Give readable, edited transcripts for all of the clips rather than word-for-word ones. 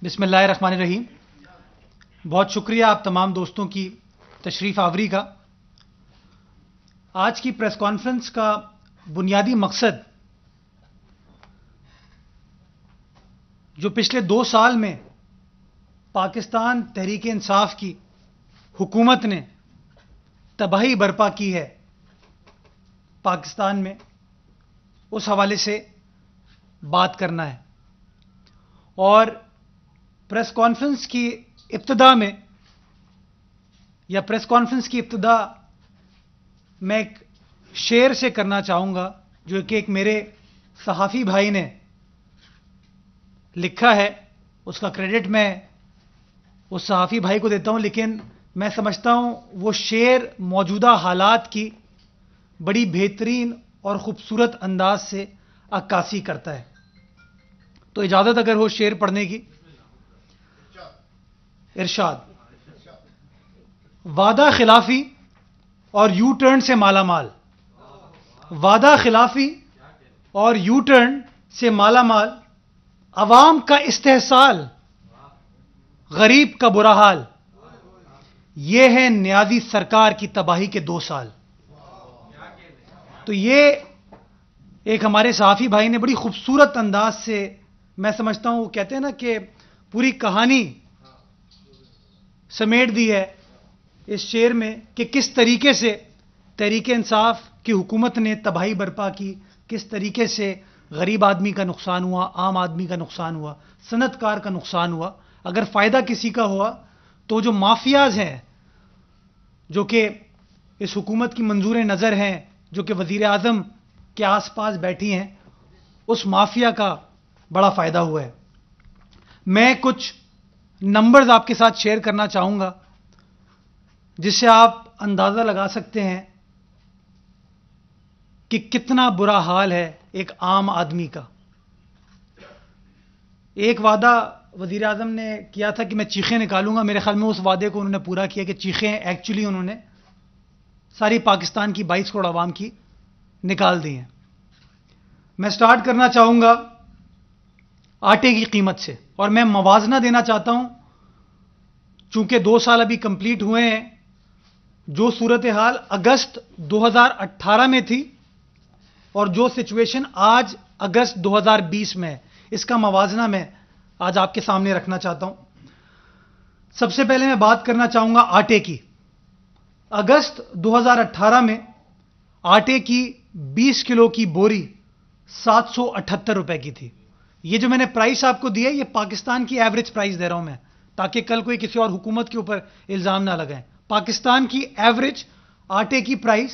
بسم اللہ الرحمن الرحیم. بہت شکریہ آپ تمام دوستوں کی تشریف آوری کا. آج کی پریس کانفرنس کا بنیادی مقصد جو پچھلے 2 سال میں پاکستان تحریک انصاف کی حکومت نے تباہی برپا کی ہے پاکستان میں، اس حوالے سے بات کرنا ہے. اور پریس کانفرنس کی ابتدا میں ایک شعر سے کرنا چاہوں گا جو کہ ایک میرے صحافی بھائی نے لکھا ہے. اس کا کریڈٹ میں اس صحافی بھائی کو دیتا ہوں، لیکن میں سمجھتا ہوں وہ شعر موجودہ حالات کی بڑی بہترین اور خوبصورت انداز سے عکاسی کرتا ہے. تو اجازت اگر ہو شعر پڑھنے کی. ارشاد: وعدہ خلافی اور یو ٹرن سے مالا مال، وعدہ خلافی اور یو ٹرن سے مالا مال، عوام کا استحصال، غریب کا برا حال، یہ ہے نیازی سرکار کی تباہی کے 2 سال. تو یہ ایک ہمارے صحافی بھائی نے بڑی خوبصورت انداز سے، میں سمجھتا ہوں وہ کہتے ہیں نا کہ پوری کہانی سمیٹ دی ہے اس شعر میں کہ کس طریقے سے تحریک انصاف کی حکومت نے تباہی برپا کی، کس طریقے سے غریب آدمی کا نقصان ہوا، عام آدمی کا نقصان ہوا، صنعت کار کا نقصان ہوا. اگر فائدہ کسی کا ہوا تو جو مافیاز ہیں، جو کہ اس حکومت کی منظور نظر ہیں، جو کہ وزیر اعظم کے آس پاس بیٹھی ہیں، اس مافیا کا بڑا فائدہ ہوا ہے. میں کچھ نمبرز آپ کے ساتھ شیئر کرنا چاہوں گا جس سے آپ اندازہ لگا سکتے ہیں کہ کتنا برا حال ہے ایک عام آدمی کا. ایک وعدہ وزیر اعظم نے کیا تھا کہ میں چیخیں نکالوں گا. میرے خیال میں اس وعدے کو انہوں نے پورا کیا کہ چیخیں ایکچولی انہوں نے ساری پاکستان کی 22 کروڑ عوام کی نکال دی ہیں. میں سٹارٹ کرنا چاہوں گا آٹے کی قیمت سے، اور میں موازنہ دینا چاہتا ہوں چونکہ 2 سال ابھی کمپلیٹ ہوئے ہیں. جو صورتحال اگست 2018 میں تھی اور جو سچویشن آج اگست 2020 میں ہے، اس کا موازنہ میں آج آپ کے سامنے رکھنا چاہتا ہوں. سب سے پہلے میں بات کرنا چاہوں گا آٹے کی. اگست 2018 میں آٹے کی 20 کلو کی بوری 778 روپے کی تھی. یہ جو میں نے پرائس آپ کو دی ہے، یہ پاکستان کی ایوریج پرائس دے رہا ہوں میں، تاکہ کل کوئی کسی اور حکومت کے اوپر الزام نہ لگائیں. پاکستان کی ایوریج آٹے کی پرائس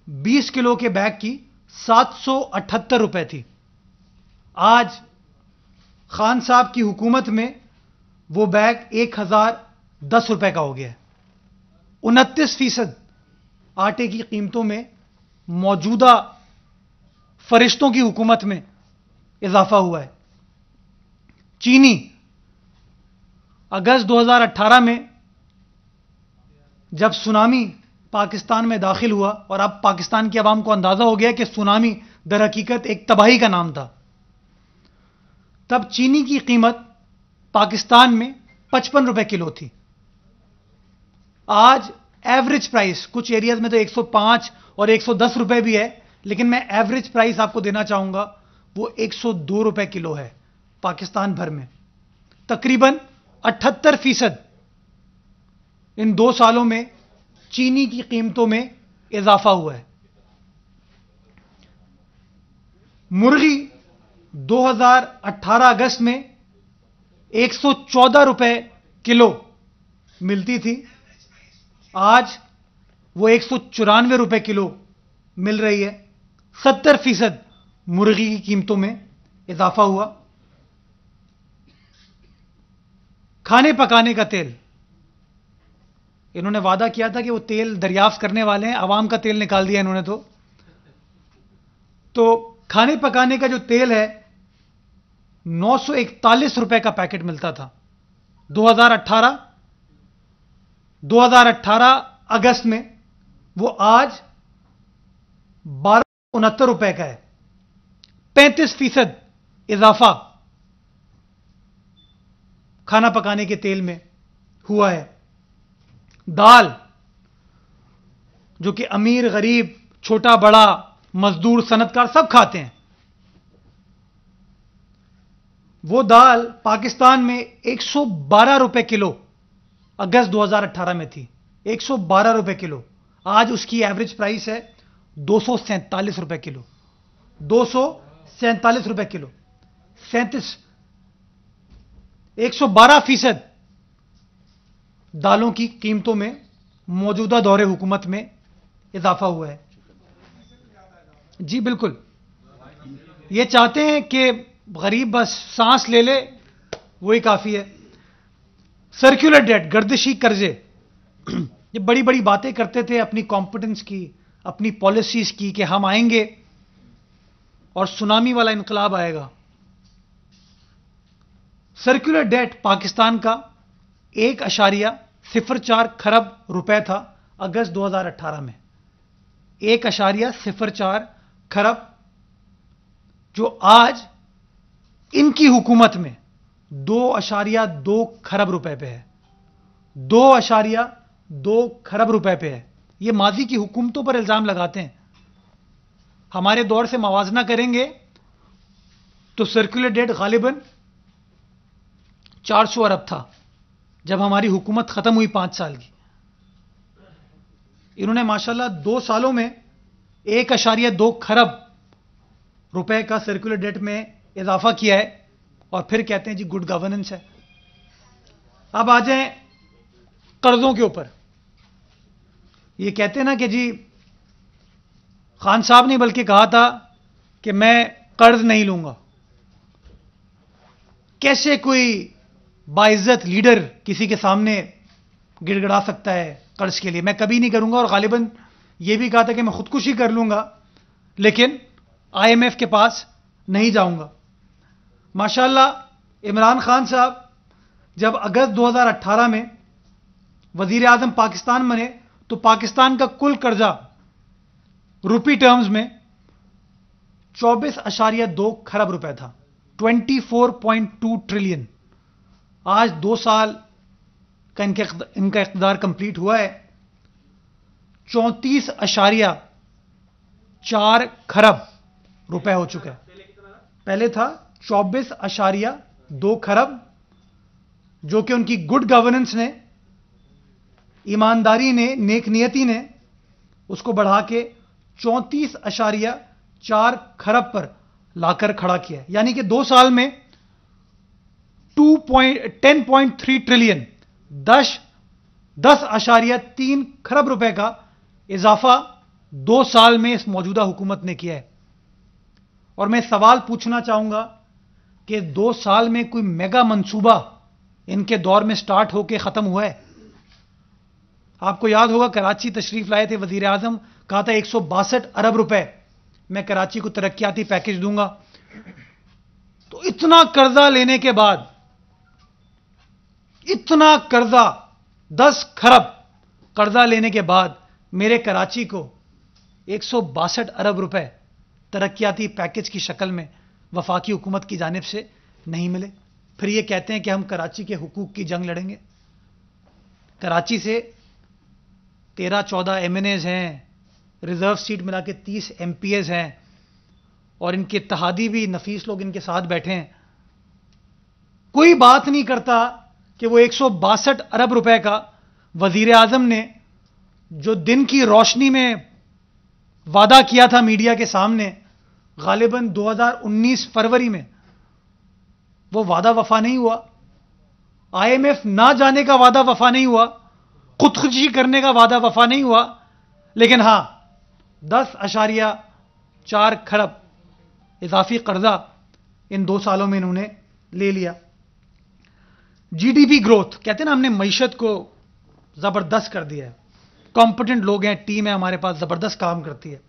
20 کلو کے بیگ کی 778 روپے تھی. آج خان صاحب کی حکومت میں وہ بیگ 1010 روپے کا ہو گیا ہے. 29% آٹے کی قیمتوں میں موجودہ فرشتوں کی حکومت میں اضافہ ہوا ہے. چینی اگست 2018 میں جب سونامی پاکستان میں داخل ہوا، اور اب پاکستان کی عوام کو اندازہ ہو گیا کہ سونامی در حقیقت ایک تباہی کا نام تھا، تب چینی کی قیمت پاکستان میں 55 روپے کلو تھی. آج ایوریج پرائس کچھ ایریاز میں تو 105 اور 110 روپے بھی ہے، لیکن میں ایوریج پرائس آپ کو دینا چاہوں گا وہ 102 روپے کلو ہے پاکستان بھر میں. تقریباً 78% ان 2 سالوں میں چینی کی قیمتوں میں اضافہ ہوا ہے. مرغی 2018 اگست میں 114 روپے کلو ملتی تھی، آج وہ 194 روپے کلو مل رہی ہے. 70% مرغی کی قیمتوں میں اضافہ ہوا. کھانے پکانے کا تیل، انہوں نے وعدہ کیا تھا کہ وہ تیل دریافت کرنے والے ہیں، عوام کا تیل نکال دیا انہوں نے. تو کھانے پکانے کا جو تیل ہے 941 روپے کا پیکٹ ملتا تھا 2018 اگست میں، وہ آج 1269 روپے کا ہے. 35% اضافہ کھانا پکانے کے تیل میں ہوا ہے. دال جو کہ امیر غریب چھوٹا بڑا مزدور صنعت کار سب کھاتے ہیں، وہ دال پاکستان میں 112 روپے کلو اگست 2018 میں تھی. 112 روپے کلو. آج اس کی ایوریج پرائس ہے 247 روپے کلو. 247 روپے کلو. 112% دالوں کی قیمتوں میں موجودہ دور حکومت میں اضافہ ہوا ہے. جی بالکل، یہ چاہتے ہیں کہ غریب بس سانس لے لے، وہی کافی ہے. سرکولر ڈیٹ، گردشی قرضے، یہ بڑی بڑی باتیں کرتے تھے اپنی کمپٹنس کی، اپنی پالیسیز کی کہ ہم آئیں گے اور سونامی والا انقلاب آئے گا. سرکولر ڈیٹ پاکستان کا 1.04 کھرب روپے تھا اگست 2018 میں. 1.04 کھرب، جو آج ان کی حکومت میں 2.2 کھرب روپے پہ ہے. 2.2 کھرب روپے پہ ہے. یہ ماضی کی حکومتوں پر الزام لگاتے ہیں. ہمارے دور سے موازنہ کریں گے تو سرکولر ڈیٹ غالباً 400 ارب تھا جب ہماری حکومت ختم ہوئی 5 سال کی. انہوں نے ماشاءاللہ 2 سالوں میں 1.2 کھرب روپے کا سرکولر ڈیٹ میں اضافہ کیا ہے، اور پھر کہتے ہیں جی گڈ گورننس ہے. اب آ جائیں قرضوں کے اوپر. یہ کہتے ہیں نا کہ جی خان صاحب نے بلکہ کہا تھا کہ میں قرض نہیں لوں گا. کیسے کوئی باعزت لیڈر کسی کے سامنے گڑ گڑا سکتا ہے قرض کے لیے؟ میں کبھی نہیں کروں گا. اور غالباً یہ بھی کہا تھا کہ میں خودکشی کر لوں گا لیکن آئی ایم ایف کے پاس نہیں جاؤں گا. ماشاءاللہ عمران خان صاحب جب اگست 2018 میں وزیر اعظم پاکستان بنے تو پاکستان کا کل قرضہ روپی ٹرمز میں 24.2 کھرب روپے تھا. 24.2 ٹریلین. آج 2 سال کا ان کا اقتدار کمپلیٹ ہوا ہے. 34.4 کھرب روپے ہو چکا ہے. پہلے تھا 24.2 کھرب، جو کہ ان کی گڈ گورننس نے، ایمانداری نے، نیک نیتی نے اس کو بڑھا کے 34.4 کھرب پر لا کر کھڑا کیا ہے. یعنی کہ 2 سال میں 10.3 ٹریلین 10.3 کھرب روپے کا اضافہ 2 سال میں اس موجودہ حکومت نے کیا ہے. اور میں سوال پوچھنا چاہوں گا کہ 2 سال میں کوئی میگا منصوبہ ان کے دور میں سٹارٹ ہو کے ختم ہوا ہے؟ آپ کو یاد ہوگا کراچی تشریف لائے تھے وزیر اعظم، کہا تھا 162 ارب روپے میں کراچی کو ترقیاتی پیکج دوں گا. تو اتنا قرضہ لینے کے بعد، اتنا قرضہ 10 کھرب قرضہ لینے کے بعد میرے کراچی کو 162 ارب روپے ترقیاتی پیکج کی شکل میں وفاقی حکومت کی جانب سے نہیں ملے. پھر یہ کہتے ہیں کہ ہم کراچی کے حقوق کی جنگ لڑیں گے. کراچی سے 13-14 ایم این ایز ہیں، ریزرو سیٹ ملا کے 30 ایم پی ایز ہیں، اور ان کے اتحادی بھی نفیس لوگ ان کے ساتھ بیٹھے ہیں. کوئی بات نہیں کرتا کہ وہ 162 ارب روپے کا وزیر اعظم نے جو دن کی روشنی میں وعدہ کیا تھا میڈیا کے سامنے، غالباً 2019 فروری میں وہ وعدہ وفا نہیں ہوا. آئی ایم ایف نہ جانے کا وعدہ وفا نہیں ہوا، خودکشی کرنے کا وعدہ وفا نہیں ہوا، لیکن ہاں 10.4 کھرب اضافی قرضہ ان 2 سالوں میں انہوں نے لے لیا. جی ڈی پی گروتھ، کہتے ہیں نا ہم نے معیشت کو زبردست کر دیا ہے. کمپٹنٹ لوگ ہیں، ٹیم ہے ہمارے پاس، زبردست کام کرتی ہے.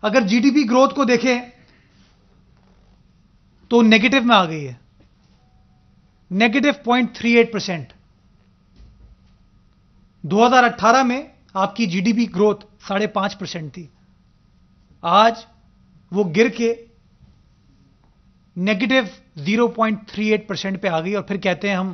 اگر جی ڈی پی گروتھ کو دیکھیں تو نیگیٹو میں آ گئی ہے، -0.38%. 2018 میں آپ کی جی ڈی پی گروتھ 5.5% تھی. آج وہ گر کے -0.38% پہ آ گئی، اور پھر کہتے ہیں ہم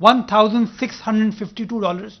$1,652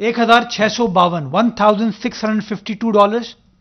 1,652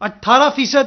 18%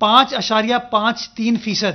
5.53%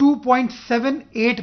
2.78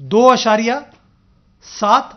$2.7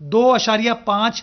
$2.5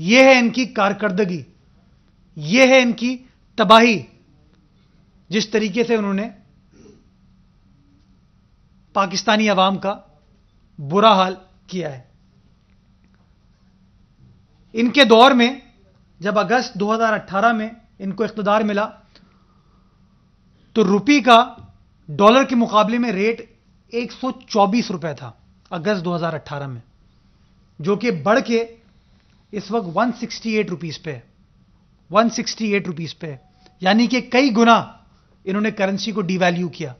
یہ ہے ان کی کارکردگی، یہ ہے ان کی تباہی، جس طریقے سے انہوں نے پاکستانی عوام کا برا حال کیا ہے۔ ان کے دور میں جب اگست 2018 میں ان کو اقتدار ملا تو روپی کا ڈالر کے مقابلے میں ریٹ 124 روپے تھا اگست 2018 میں، جو کہ بڑھ کے اس وقت 168 روپیز پہ ہے، 168 روپیز پہ ہے، یعنی کہ کئی گنا انہوں نے کرنسی کو ڈی ویلیو کیا۔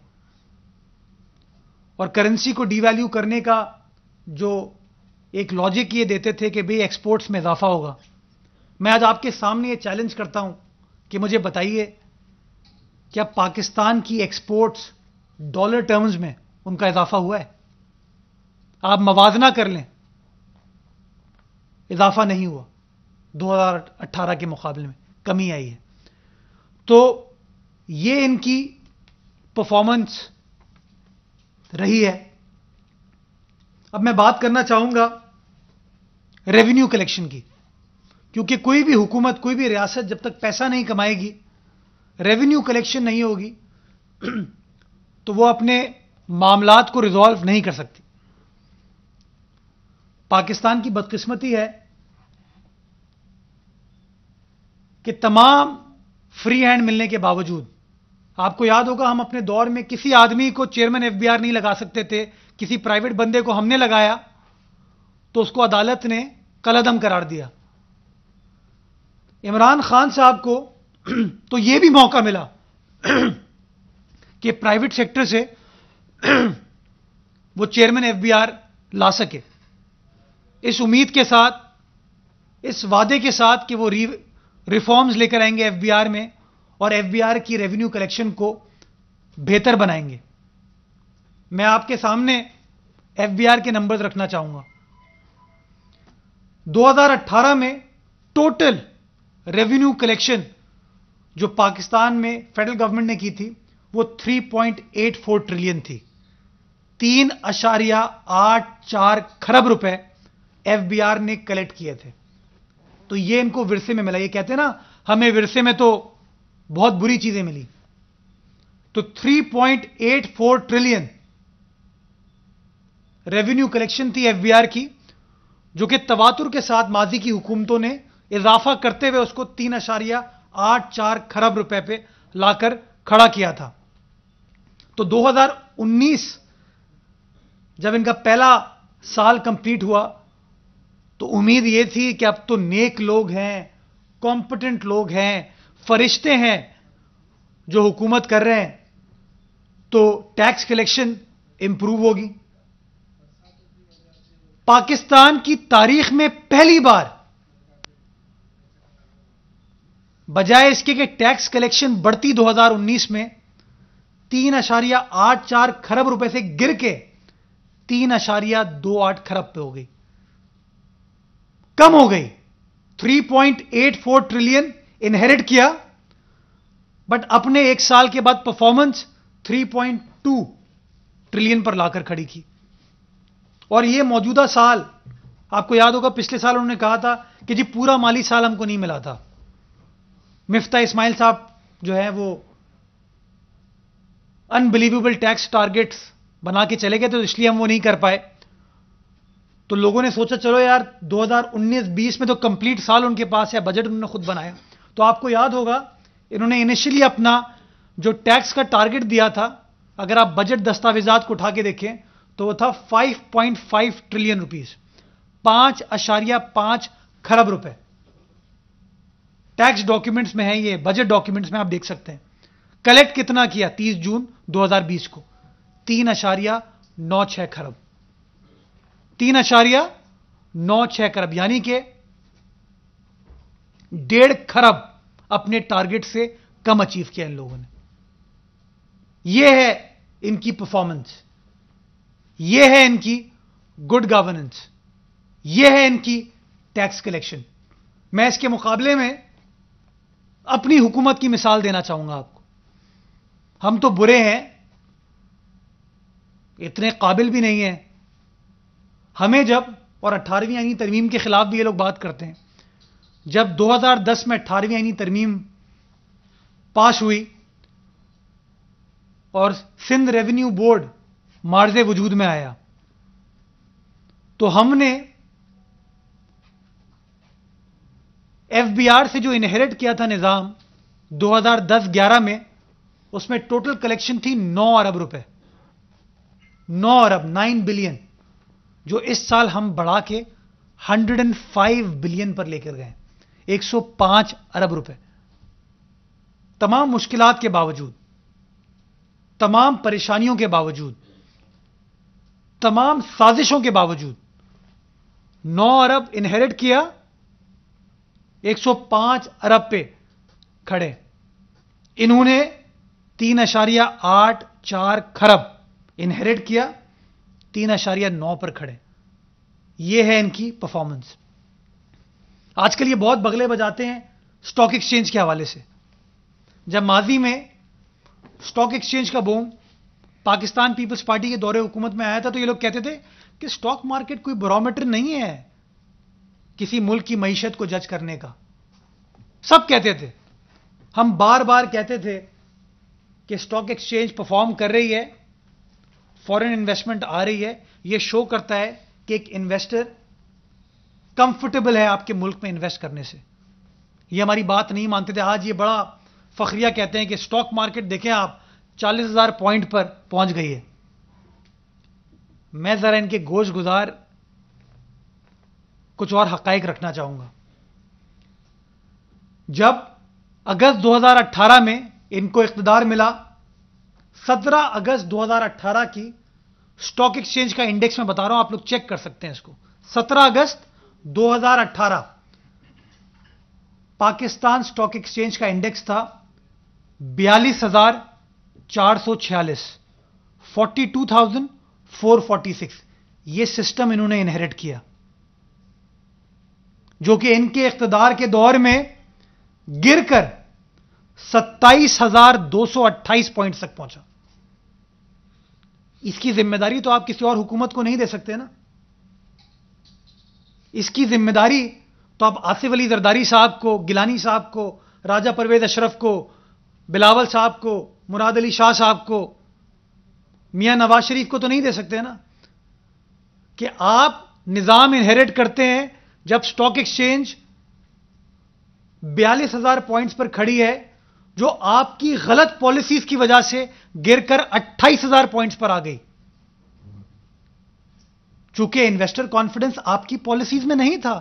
اور کرنسی کو ڈی ویلیو کرنے کا جو ایک لاجک یہ دیتے تھے کہ بھئی ایکسپورٹس میں اضافہ ہوگا۔ میں آج آپ کے سامنے یہ چیلنج کرتا ہوں کہ مجھے بتائیے کیا پاکستان کی ایکسپورٹس ڈالر ٹرمز میں ان کا اضافہ ہوا ہے؟ آپ موازنہ کر لیں، اضافہ نہیں ہوا، 2018 کے مقابلے میں کمی آئی ہے۔ تو یہ ان کی پرفارمنس رہی ہے۔ اب میں بات کرنا چاہوں گا ریونیو کلیکشن کی، کیونکہ کوئی بھی حکومت، کوئی بھی ریاست جب تک پیسہ نہیں کمائے گی، ریونیو کلیکشن نہیں ہوگی، تو وہ اپنے معاملات کو ریزالو نہیں کر سکتی۔ پاکستان کی بدقسمتی ہے کہ تمام فری ہینڈ ملنے کے باوجود، آپ کو یاد ہوگا ہم اپنے دور میں کسی آدمی کو چیئرمین ایف بی آر نہیں لگا سکتے تھے، کسی پرائیویٹ بندے کو ہم نے لگایا تو اس کو عدالت نے کالعدم قرار دیا۔ عمران خان صاحب کو تو یہ بھی موقع ملا کہ پرائیویٹ سیکٹر سے وہ چیئرمین ایف بی آر لا سکے، اس امید کے ساتھ، اس وعدے کے ساتھ کہ وہ ریفارمز لے کر آئیں گے ایف بی آر میں اور ایف بی آر کی ریونیو کلیکشن کو بہتر بنائیں گے۔ میں آپ کے سامنے ایف بی آر کے نمبرز رکھنا چاہوں گا۔ 2018 میں ٹوٹل ریونیو کلیکشن جو پاکستان میں فیڈرل گورنمنٹ نے کی تھی وہ 3.84 ٹریلین تھی، 3.84 کھرب روپے ایف بی آر نے کلیکٹ کیے تھے۔ تو یہ ان کو ورثے میں ملا۔ یہ کہتے ہیں نا ہمیں ورثے میں تو بہت بری چیزیں ملی، تو 3.84 ٹریلین ریونیو کلیکشن تھی ایف بی آر کی، جو کہ تواتر کے ساتھ ماضی کی حکومتوں نے اضافہ کرتے ہوئے اس کو 3.84 کھرب روپے پہ لا کر کھڑا کیا تھا۔ تو 2019 جب ان کا پہلا سال کمپلیٹ ہوا تو امید یہ تھی کہ اب تو نیک لوگ ہیں، کمپٹنٹ لوگ ہیں، فرشتے ہیں جو حکومت کر رہے ہیں، تو ٹیکس کلیکشن امپروو ہوگی۔ پاکستان کی تاریخ میں پہلی بار بجائے اس کے کہ ٹیکس کلیکشن بڑھتی 2019 میں 3.84 کھرب روپے سے گر کے 3.28 کھرب پہ ہو گئی، کم ہو گئی۔ 3.84 ٹریلین انہیرٹ کیا، بٹ اپنے ایک سال کے بعد پرفارمنس 3.2 ٹریلین پر لا کر کھڑی کی۔ اور یہ موجودہ سال، آپ کو یاد ہوگا پچھلے سال انہوں نے کہا تھا کہ جی پورا مالی سال ہم کو نہیں ملا تھا۔ مفتاح اسماعیل صاحب جو ہے وہ انبلیویبل ٹیکس ٹارگیٹس بنا کے چلے گئے تو اس لیے ہم وہ نہیں کر پائے۔ تو لوگوں نے سوچا چلو یار 2019-20 میں تو کمپلیٹ سال ان کے پاس ہے، بجٹ انہوں نے خود بنایا۔ تو آپ کو یاد ہوگا انہوں نے انیشلی اپنا جو ٹیکس کا ٹارگٹ دیا تھا، اگر آپ بجٹ دستاویزات کو اٹھا کے دیکھیں تو وہ تھا 5.5 ٹریلین روپیز، 5.5 کھرب روپے۔ ٹیکس ڈاکیومنٹس میں ہے، یہ بجٹ ڈاکیومنٹس میں آپ دیکھ سکتے ہیں۔ کلیکٹ کتنا کیا 30 جون 2020 کو؟ 3.96 کھرب، 3.96 کھرب، یعنی کہ 1.5 کھرب اپنے ٹارگٹ سے کم اچیو کیا ان لوگوں نے۔ یہ ہے ان کی پرفارمنس، یہ ہے ان کی گڈ گورننس، یہ ہے ان کی ٹیکس کلیکشن۔ میں اس کے مقابلے میں اپنی حکومت کی مثال دینا چاہوں گا آپ کو۔ ہم تو برے ہیں، اتنے قابل بھی نہیں ہیں۔ ہمیں جب، اور 18ویں آئینی ترمیم کے خلاف بھی یہ لوگ بات کرتے ہیں، جب 2010 میں 18ویں آئینی ترمیم پاس ہوئی اور سندھ ریونیو بورڈ معرض وجود میں آیا تو ہم نے ایف بی آر سے جو انہیرٹ کیا تھا نظام 2010-11 میں، اس میں ٹوٹل کلیکشن تھی 9 ارب روپے، 9 ارب 9 بلین، جو اس سال ہم بڑھا کے 105 بلین پر لے کر گئے، 105 ارب روپے۔ تمام مشکلات کے باوجود، تمام پریشانیوں کے باوجود، تمام سازشوں کے باوجود 9 ارب انہیرٹ کیا، 105 ارب پہ کھڑے۔ انہوں نے 3.84 کھرب انہیرٹ کیا، 3.9 پر کھڑے۔ یہ ہے ان کی پرفارمنس۔ آج کل یہ بہت بغلے بجاتے ہیں سٹاک ایکسچینج کے حوالے سے۔ جب ماضی میں سٹاک ایکسچینج کا بوم پاکستان پیپلز پارٹی کے دور حکومت میں آیا تھا تو یہ لوگ کہتے تھے کہ سٹاک مارکیٹ کوئی بیرومیٹر نہیں ہے کسی ملک کی معیشت کو جج کرنے کا۔ سب کہتے تھے، ہم بار بار کہتے تھے کہ سٹاک ایکسچینج پرفارم کر رہی ہے، فورن انویسٹمنٹ آ رہی ہے، یہ شو کرتا ہے کہ ایک انویسٹر کمفرٹیبل ہے آپ کے ملک میں انویسٹ کرنے سے۔ یہ ہماری بات نہیں مانتے تھے۔ آج یہ بڑا فخریہ کہتے ہیں کہ سٹاک مارکیٹ دیکھیں آپ 40,000 پوائنٹ پر پہنچ گئی ہے۔ میں ذرا ان کے گوش گزار کچھ اور حقائق رکھنا چاہوں گا۔ جب اگست 2018 میں ان کو اقتدار ملا، 17 اگست 2018 کی سٹاک ایکسچینج کا انڈیکس میں بتا رہا ہوں، آپ لوگ چیک کر سکتے ہیں اس کو۔ 17 اگست 2018 پاکستان سٹاک ایکسچینج کا انڈیکس تھا 42,446، 42,446۔ یہ سسٹم انہوں نے انہیرٹ کیا جو کہ ان کے اقتدار کے دور میں گر کر 27,228 پوائنٹ تک پہنچا۔ اس کی ذمہ داری تو آپ کسی اور حکومت کو نہیں دے سکتے نا۔ اس کی ذمہ داری تو آپ آصف علی زرداری صاحب کو، گیلانی صاحب کو، راجہ پرویز اشرف کو، بلاول صاحب کو، مراد علی شاہ صاحب کو، میاں نواز شریف کو تو نہیں دے سکتے نا کہ آپ نظام انہیرٹ کرتے ہیں جب سٹاک ایکسچینج 42,000 پوائنٹس پر کھڑی ہے، جو آپ کی غلط پالیسیز کی وجہ سے گر کر 28,000 پوائنٹس پر آ گئی۔ چونکہ انویسٹر کانفیڈنس آپ کی پالیسیز میں نہیں تھا،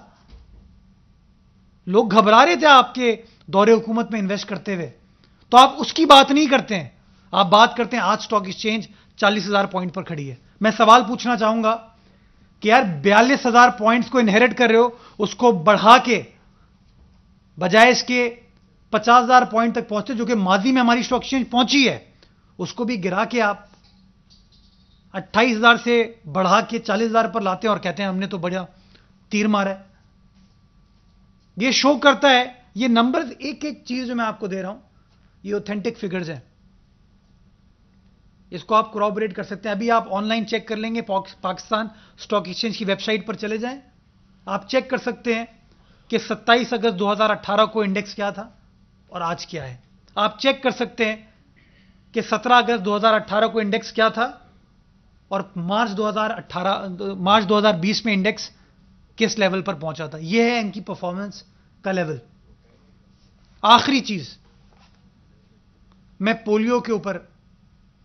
لوگ گھبرا رہے تھے آپ کے دور حکومت میں انویسٹ کرتے ہوئے، تو آپ اس کی بات نہیں کرتے ہیں، آپ بات کرتے ہیں آج سٹاک ایکسچینج 40,000 پوائنٹ پر کھڑی ہے۔ میں سوال پوچھنا چاہوں گا کہ یار 42,000 پوائنٹس کو انہیرٹ کر رہے ہو، اس کو بڑھا کے بجائے اس کے 50,000 پوائنٹ تک پہنچتے جو کہ ماضی میں ہماری سٹاک ایکسچینج پہنچی ہے، اس کو بھی گرا کے آپ 28,000 سے بڑھا کے 40,000 پر لاتے ہیں اور کہتے ہیں ہم نے تو بڑا تیر مارا ہے۔ یہ شو کرتا ہے، یہ نمبرز ایک ایک چیز جو میں آپ کو دے رہا ہوں یہ اوتھینٹک فگرز ہیں، اس کو آپ کورابوریٹ کر سکتے ہیں۔ ابھی آپ آن لائن چیک کر لیں گے، پاکستان سٹاک ایکسچینج کی ویب سائٹ پر چلے جائیں، آپ چیک کر سکتے ہیں کہ 27 اگست 2018 کو انڈیکس کیا تھا اور آج کیا ہے۔ آپ چیک کر سکتے ہیں کہ 17 اگست 2018 کو انڈیکس کیا تھا اور مارچ 2020 میں انڈیکس کس لیول پر پہنچا تھا۔ یہ ہے ان کی پرفارمنس کا لیول۔ آخری چیز میں پولیو کے اوپر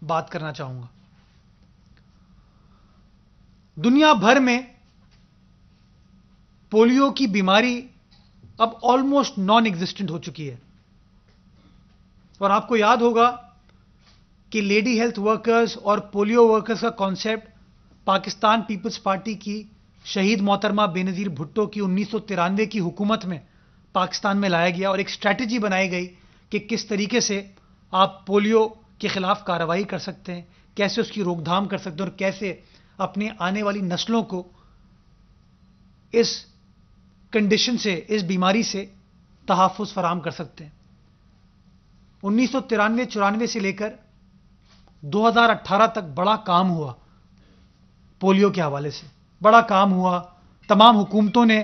بات کرنا چاہوں گا۔ دنیا بھر میں پولیو کی بیماری اب آلموسٹ نان ایگزسٹنٹ ہو چکی ہے، اور آپ کو یاد ہوگا کہ لیڈی ہیلتھ ورکرز اور پولیو ورکرز کا کانسیپٹ پاکستان پیپلز پارٹی کی شہید محترمہ بے نظیر بھٹو کی 1993 کی حکومت میں پاکستان میں لایا گیا اور ایک اسٹریٹجی بنائی گئی کہ کس طریقے سے آپ پولیو کے خلاف کارروائی کر سکتے ہیں، کیسے اس کی روک تھام کر سکتے ہیں اور کیسے اپنی آنے والی نسلوں کو اس کنڈیشن سے، اس بیماری سے تحفظ فراہم کر سکتے ہیں۔ 1993-94 سے لے کر 2018 تک بڑا کام ہوا پولیو کے حوالے سے، بڑا کام ہوا۔ تمام حکومتوں نے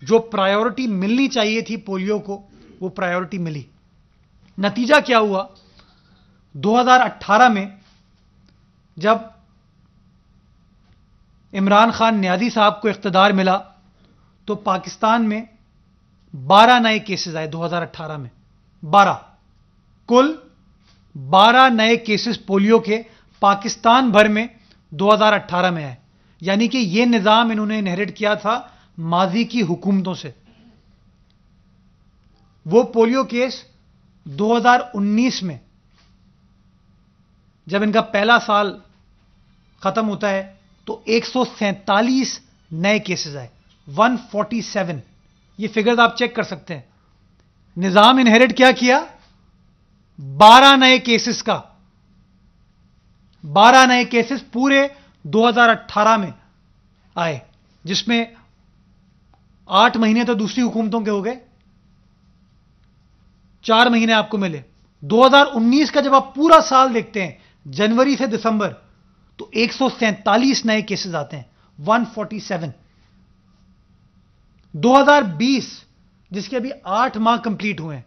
جو پرائیورٹی ملنی چاہیے تھی پولیو کو وہ پرائیورٹی ملی. نتیجہ کیا ہوا؟ 2018 میں جب عمران خان نیازی صاحب کو اقتدار ملا تو پاکستان میں 12 نئے کیسز آئے. 2018 میں 12 کل 12 نئے کیسز پولیو کے پاکستان بھر میں 2018 میں آئے. یعنی کہ یہ نظام انہوں نے انہیرٹ کیا تھا ماضی کی حکومتوں سے. وہ پولیو کیس 2019 میں جب ان کا پہلا سال ختم ہوتا ہے تو 147 نئے کیسز آئے. 147. یہ فگرز آپ چیک کر سکتے ہیں. نظام انہیرٹ کیا 12 نئے کیسز کا. 12 نئے کیسز پورے 2018 میں آئے, جس میں 8 مہینے تو دوسری حکومتوں کے ہو گئے, 4 مہینے آپ کو ملے. 2019 کا جب آپ پورا سال دیکھتے ہیں جنوری سے دسمبر تو 147 نئے کیسز آتے ہیں. 147. 2020 جس کے ابھی 8 ماہ کمپلیٹ ہوئے ہیں,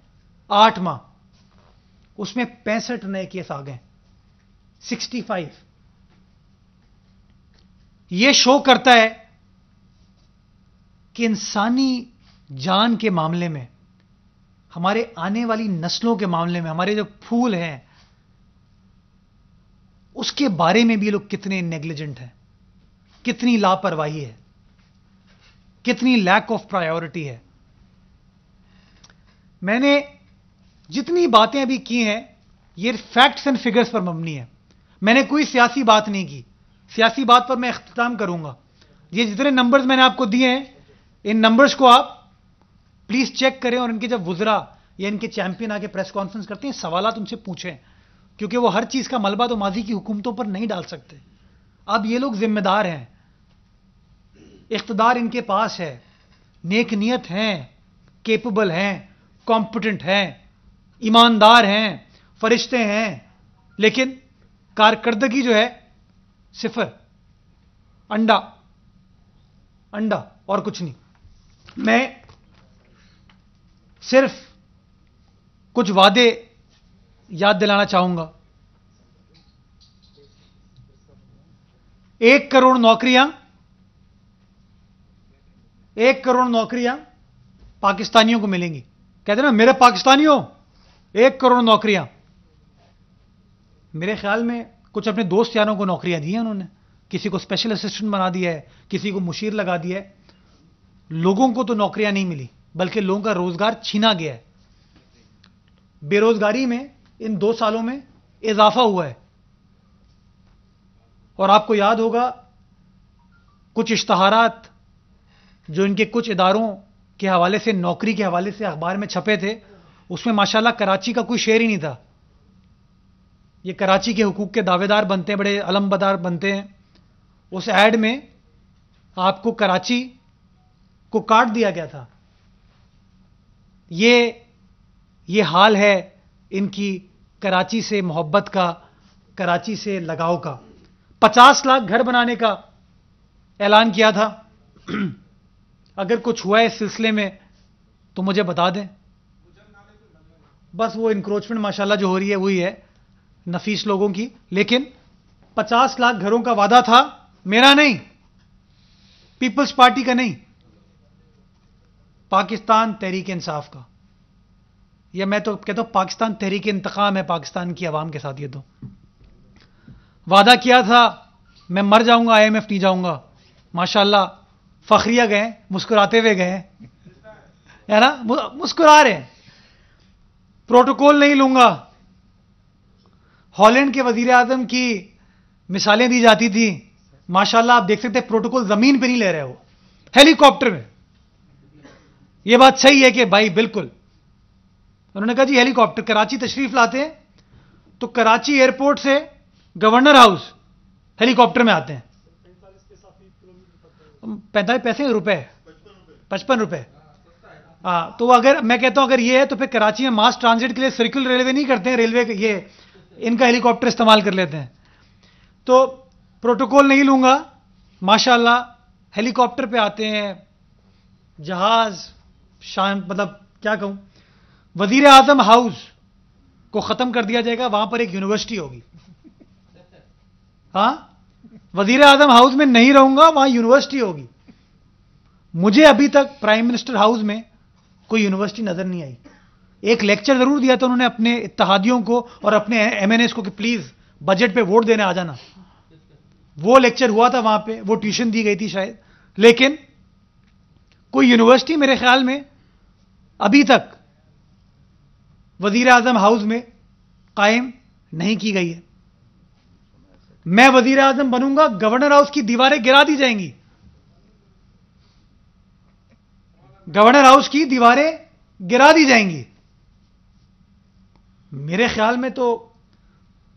8 ماہ, اس میں 65 نئے کیس آ گئے. 65. یہ شو کرتا ہے کہ انسانی جان کے معاملے میں, ہمارے آنے والی نسلوں کے معاملے میں, ہمارے جو پھول ہیں اس کے بارے میں بھی لوگ کتنے نیگلیجنٹ ہیں, کتنی لاپرواہی ہے, کتنی لیک آف پرائیورٹی ہے. میں نے جتنی باتیں ابھی کی ہیں یہ فیکٹس اینڈ فگرز پر مبنی ہے. میں نے کوئی سیاسی بات نہیں کی. سیاسی بات پر میں اختتام کروں گا. یہ جتنے نمبرز میں نے آپ کو دیے ہیں ان نمبرز کو آپ پلیز چیک کریں, اور ان کے جب وزراء یا ان کے چیمپئن آ کے پریس کانفرنس کرتے ہیں سوالات ان سے پوچھیں, کیونکہ وہ ہر چیز کا ملبہ تو ماضی کی حکومتوں پر نہیں ڈال سکتے. اب یہ لوگ ذمہ دار ہیں, اقتدار ان کے پاس ہے, نیک نیت ہیں, کیپبل ہیں, کمپٹنٹ ہیں, ایماندار ہیں, فرشتے ہیں, لیکن کارکردگی جو ہے صفر. انڈا انڈا اور کچھ نہیں. میں صرف کچھ وعدے یاد دلانا چاہوں گا. 1 کروڑ نوکریاں, 1 کروڑ نوکریاں پاکستانیوں کو ملیں گی. کہتے ہیں نا میرے پاکستانیوں 1 کروڑ نوکریاں. میرے خیال میں کچھ اپنے دوست یاروں کو نوکریاں دی ہیں انہوں نے. کسی کو اسپیشل اسسٹنٹ بنا دیا ہے, کسی کو مشیر لگا دیا ہے. لوگوں کو تو نوکریاں نہیں ملی بلکہ لوگوں کا روزگار چھینا گیا ہے. بے روزگاری میں ان 2 سالوں میں اضافہ ہوا ہے. اور آپ کو یاد ہوگا کچھ اشتہارات جو ان کے کچھ اداروں کے حوالے سے, نوکری کے حوالے سے اخبار میں چھپے تھے, اس میں ماشاءاللہ کراچی کا کوئی شعر ہی نہیں تھا. یہ کراچی کے حقوق کے دعوے دار بنتے ہیں, بڑے علم بدار بنتے ہیں. اس ایڈ میں آپ کو کراچی کو کاٹ دیا گیا تھا. یہ حال ہے ان کی کراچی سے محبت کا, کراچی سے لگاؤ کا. 50 لاکھ گھر بنانے کا اعلان کیا تھا. اگر کچھ ہوا ہے اس سلسلے میں تو مجھے بتا دیں. بس وہ انکروچمنٹ ماشاءاللہ جو ہو رہی ہے وہی ہے نفیس لوگوں کی. لیکن 50 لاکھ گھروں کا وعدہ تھا, میرا نہیں, پیپلز پارٹی کا نہیں, پاکستان تحریک انصاف کا. یا میں تو کہتا ہوں پاکستان تحریک انتقام ہے پاکستان کی عوام کے ساتھ. یہ تو وعدہ کیا تھا میں مر جاؤں گا, IMF نہیں جاؤں گا. ماشاءاللہ فخریہ گئے, مسکراتے ہوئے گئے, ہے نا, مسکرا رہے ہیں. پروٹوکول نہیں لوں گا. ہالینڈ کے وزیر اعظم کی مثالیں دی جاتی تھی, ماشاءاللہ آپ دیکھ سکتے ہیں پروٹوکول زمین پہ نہیں لے رہے, وہ ہیلی کاپٹر میں. یہ بات صحیح ہے کہ بھائی بالکل انہوں نے کہا جی ہیلی کاپٹر. کراچی تشریف لاتے ہیں تو کراچی ایئرپورٹ سے گورنر ہاؤس ہیلی کاپٹر میں آتے ہیں. 45 پیسے روپے, 55 روپے. ہاں, تو اگر میں کہتا ہوں اگر یہ ہے تو پھر کراچی میں ماس ٹرانزٹ کے لیے سرکل ریلوے نہیں کرتے ہیں, ریلوے یہ ان کا ہیلی کاپٹر استعمال کر لیتے ہیں. تو پروٹوکول نہیں لوں گا, ماشاءاللہ ہیلی کاپٹر پہ آتے ہیں, جہاز شان مطلب کیا کہوں، وزیر اعظم ہاؤس کو ختم کر دیا جائے گا، وہاں پر ایک یونیورسٹی ہوگی. ہاں، وزیر اعظم ہاؤس میں نہیں رہوں گا، وہاں یونیورسٹی ہوگی. مجھے ابھی تک پرائم منسٹر ہاؤس میں کوئی یونیورسٹی نظر نہیں آئی. ایک لیکچر ضرور دیا تھا انہوں نے اپنے اتحادیوں کو اور اپنے ایم این ایس کو کہ پلیز بجٹ پہ ووٹ دینے آ جانا. وہ لیکچر ہوا تھا وہاں پہ، وہ ٹیوشن دی گئی تھی شاید، لیکن کوئی یونیورسٹی میرے خیال میں ابھی تک وزیر اعظم ہاؤس میں قائم نہیں کی گئی ہے. میں وزیر اعظم بنوں گا، گورنر ہاؤس کی دیواریں گرا دی جائیں گی. گورنر ہاؤس کی دیواریں گرا دی جائیں گی. میرے خیال میں تو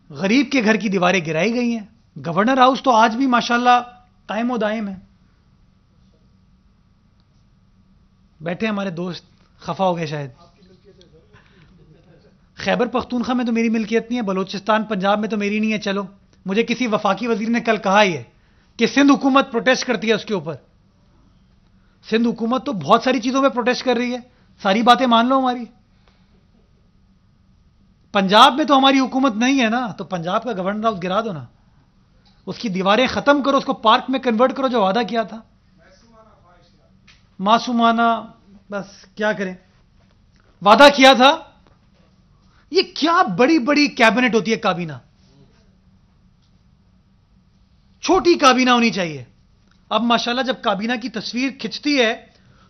غریب کے گھر کی دیواریں گرائی گئی ہیں. گورنر ہاؤس تو آج بھی ماشاءاللہ قائم و دائم ہے. بیٹھے ہمارے دوست خفا ہو گئے شاید. خیبر پختونخوا میں تو میری ملکیت نہیں ہے، بلوچستان پنجاب میں تو میری نہیں ہے. چلو، مجھے کسی وفاقی وزیر نے کل کہا ہی ہے کہ سندھ حکومت پروٹیسٹ کرتی ہے اس کے اوپر. سندھ حکومت تو بہت ساری چیزوں پہ پروٹیسٹ کر رہی ہے، ساری باتیں مان لو ہماری. پنجاب میں تو ہماری حکومت نہیں ہے نا، تو پنجاب کا گورنر ہاؤس گرا دو نا، اس کی دیواریں ختم کرو، اس کو پارک میں کنورٹ کرو جو وعدہ کیا تھا. معصومانہ بس کیا کریں، وعدہ کیا تھا. یہ کیا بڑی بڑی کیبنٹ ہوتی ہے کابینہ، چھوٹی کابینہ ہونی چاہیے. اب ماشاءاللہ جب کابینہ کی تصویر کھنچتی ہے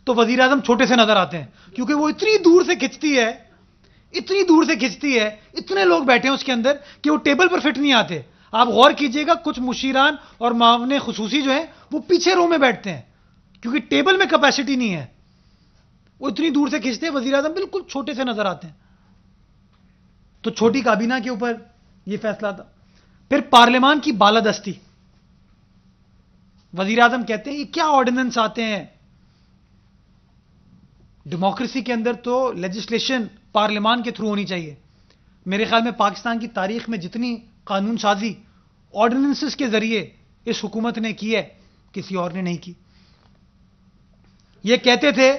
تو وزیر اعظم چھوٹے سے نظر آتے ہیں، کیونکہ وہ اتنی دور سے کھنچتی ہے، اتنی دور سے کھنچتی ہے، اتنے لوگ بیٹھے ہیں اس کے اندر کہ وہ ٹیبل پر فٹ نہیں آتے. آپ غور کیجئے گا، کچھ مشیران اور معاون خصوصی جو ہیں وہ پیچھے رو میں بیٹھتے ہیں کیونکہ ٹیبل میں کیپیسٹی نہیں ہے. وہ اتنی دور سے کھنچتے ہیں، وزیر اعظم بالکل چھوٹے سے نظر آتے ہیں. تو چھوٹی کابینہ کے اوپر یہ فیصلہ تھا. پھر پارلیمان کی بالادستی، وزیر اعظم کہتے ہیں یہ کیا آرڈیننس آتے ہیں. ڈیموکریسی کے اندر تو لیجسلیشن پارلیمان کے تھرو ہونی چاہیے. میرے خیال میں پاکستان کی تاریخ میں جتنی قانون سازی آرڈیننسز کے ذریعے اس حکومت نے کی ہے، کسی اور نے نہیں کی. یہ کہتے تھے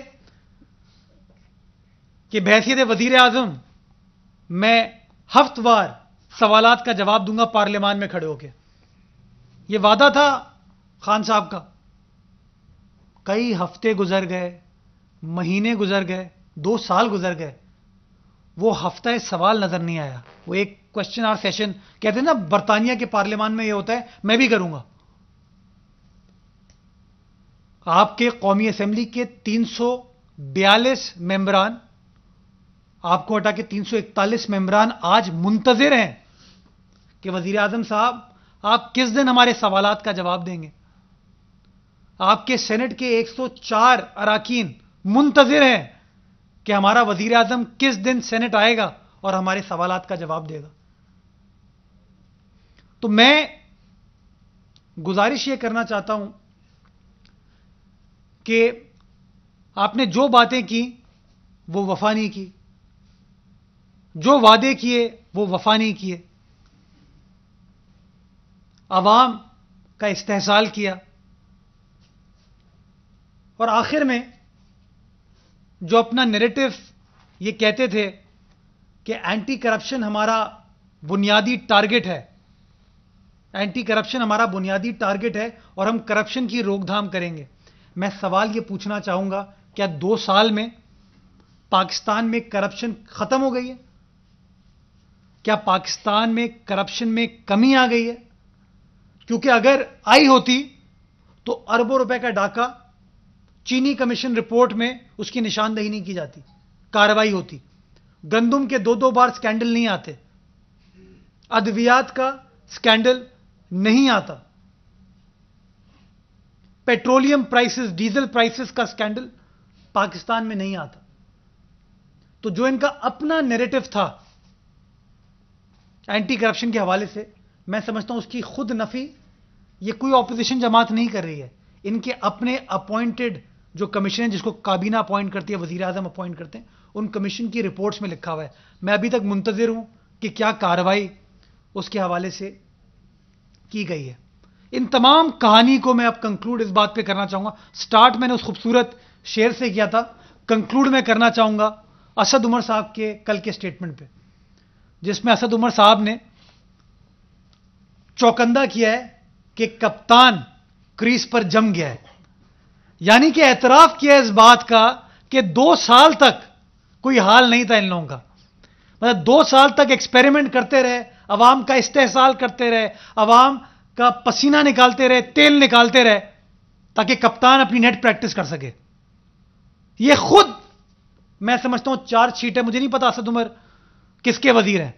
کہ بحیثیت وزیر اعظم میں ہفتہ وار سوالات کا جواب دوں گا پارلیمان میں کھڑے ہو کے. یہ وعدہ تھا خان صاحب کا. کئی ہفتے گزر گئے، مہینے گزر گئے، 2 سال گزر گئے، وہ ہفتہ سوال نظر نہیں آیا. وہ ایک کوشچن آور سیشن کہتے ہیں نا، برطانیہ کے پارلیمان میں یہ ہوتا ہے، میں بھی کروں گا. آپ کے قومی اسمبلی کے 342 ممبران، آپ کو ہٹا کے 341 ممبران آج منتظر ہیں کہ وزیر اعظم صاحب آپ کس دن ہمارے سوالات کا جواب دیں گے. آپ کے سینٹ کے 104 اراکین منتظر ہیں کہ ہمارا وزیر اعظم کس دن سینٹ آئے گا اور ہمارے سوالات کا جواب دے گا. تو میں گزارش یہ کرنا چاہتا ہوں کہ آپ نے جو باتیں کی وہ وفا نہیں کی، جو وعدے کیے وہ وفا نہیں کیے، عوام کا استحصال کیا، اور آخر میں جو اپنا نیریٹو یہ کہتے تھے کہ اینٹی کرپشن ہمارا بنیادی ٹارگٹ ہے، اینٹی کرپشن ہمارا بنیادی ٹارگٹ ہے اور ہم کرپشن کی روک تھام کریں گے. میں سوال یہ پوچھنا چاہوں گا، کیا 2 سال میں پاکستان میں کرپشن ختم ہو گئی ہے؟ کیا پاکستان میں کرپشن میں کمی آ گئی ہے؟ کیونکہ اگر آئی ہوتی تو اربوں روپے کا ڈاکہ چینی کمیشن رپورٹ میں اس کی نشاندہی نہیں کی جاتی، کارروائی ہوتی. گندم کے 2 بار سکینڈل نہیں آتے، ادویات کا سکینڈل نہیں آتا، پیٹرولیم پرائسز، ڈیزل پرائسز کا سکینڈل پاکستان میں نہیں آتا. تو جو ان کا اپنا نیریٹو تھا اینٹی کرپشن کے حوالے سے، میں سمجھتا ہوں اس کی خود نفی یہ کوئی اپوزیشن جماعت نہیں کر رہی ہے. ان کے اپنے اپوائنٹڈ جو کمیشن ہیں، جس کو کابینہ اپوائنٹ کرتی ہے، وزیر اعظم اپوائنٹ کرتے ہیں، ان کمیشن کی رپورٹس میں لکھا ہوا ہے. میں ابھی تک منتظر ہوں کہ کیا کارروائی اس کے حوالے سے کی گئی ہے. ان تمام کہانی کو میں اب کنکلوڈ اس بات پہ کرنا چاہوں گا. سٹارٹ میں نے اس خوبصورت شیر سے کیا تھا. کنکلوڈ میں کرنا چاہوں گا اسد عمر صاحب کے کل کے سٹیٹمنٹ پہ, جس میں اسد عمر صاحب نے چوکندہ کیا ہے کہ کپتان کریز پر جم گیا ہے, یعنی کہ اعتراف کیا ہے اس بات کا کہ 2 سال تک کوئی حال نہیں تھا ان لوگوں کا. مطلب 2 سال تک ایکسپیریمنٹ کرتے رہے, عوام کا استحصال کرتے رہے, عوام کا پسینہ نکالتے رہے, تیل نکالتے رہے, تاکہ کپتان اپنی نیٹ پریکٹس کر سکے. یہ خود میں سمجھتا ہوں چارج شیٹ ہے, مجھے نہیں پتا اسد عمر کس کے وزیر ہیں,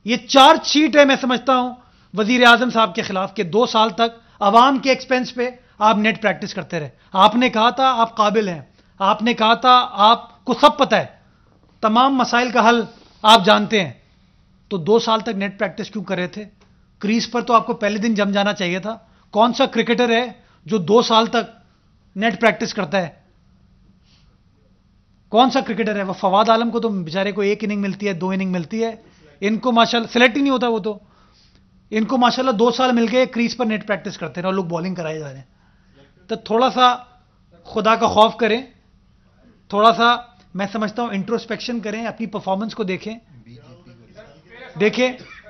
یہ چارج شیٹ ہے میں سمجھتا ہوں وزیر اعظم صاحب کے خلاف کہ 2 سال تک عوام کے ایکسپینس پہ آپ نیٹ پریکٹس کرتے رہے. آپ نے کہا تھا آپ قابل ہیں, آپ نے کہا تھا آپ کو سب پتہ ہے, تمام مسائل کا حل آپ جانتے ہیں, تو 2 سال تک نیٹ پریکٹس کیوں کر رہے تھے؟ کریز پر تو آپ کو پہلے دن جم جانا چاہیے تھا. کون سا کرکٹر ہے جو 2 سال تک نیٹ پریکٹس کرتا ہے؟ کون سا کرکٹر ہے؟ وہ فواد عالم کو تو بیچارے کو 1 اننگ ملتی ہے, 2 اننگ ملتی ہے, ان کو ماشاءاللہ سلیکٹ ہی نہیں ہوتا. وہ تو ان کو ماشاءاللہ 2 سال مل گئے کریز پر نیٹ پریکٹس کرتے ہیں اور لوگ بالنگ کرائے جا رہے ہیں. تو تھوڑا سا خدا کا خوف کریں, تھوڑا سا میں سمجھتا ہوں انٹروسپیکشن کریں, اپنی پرفارمنس کو دیکھیں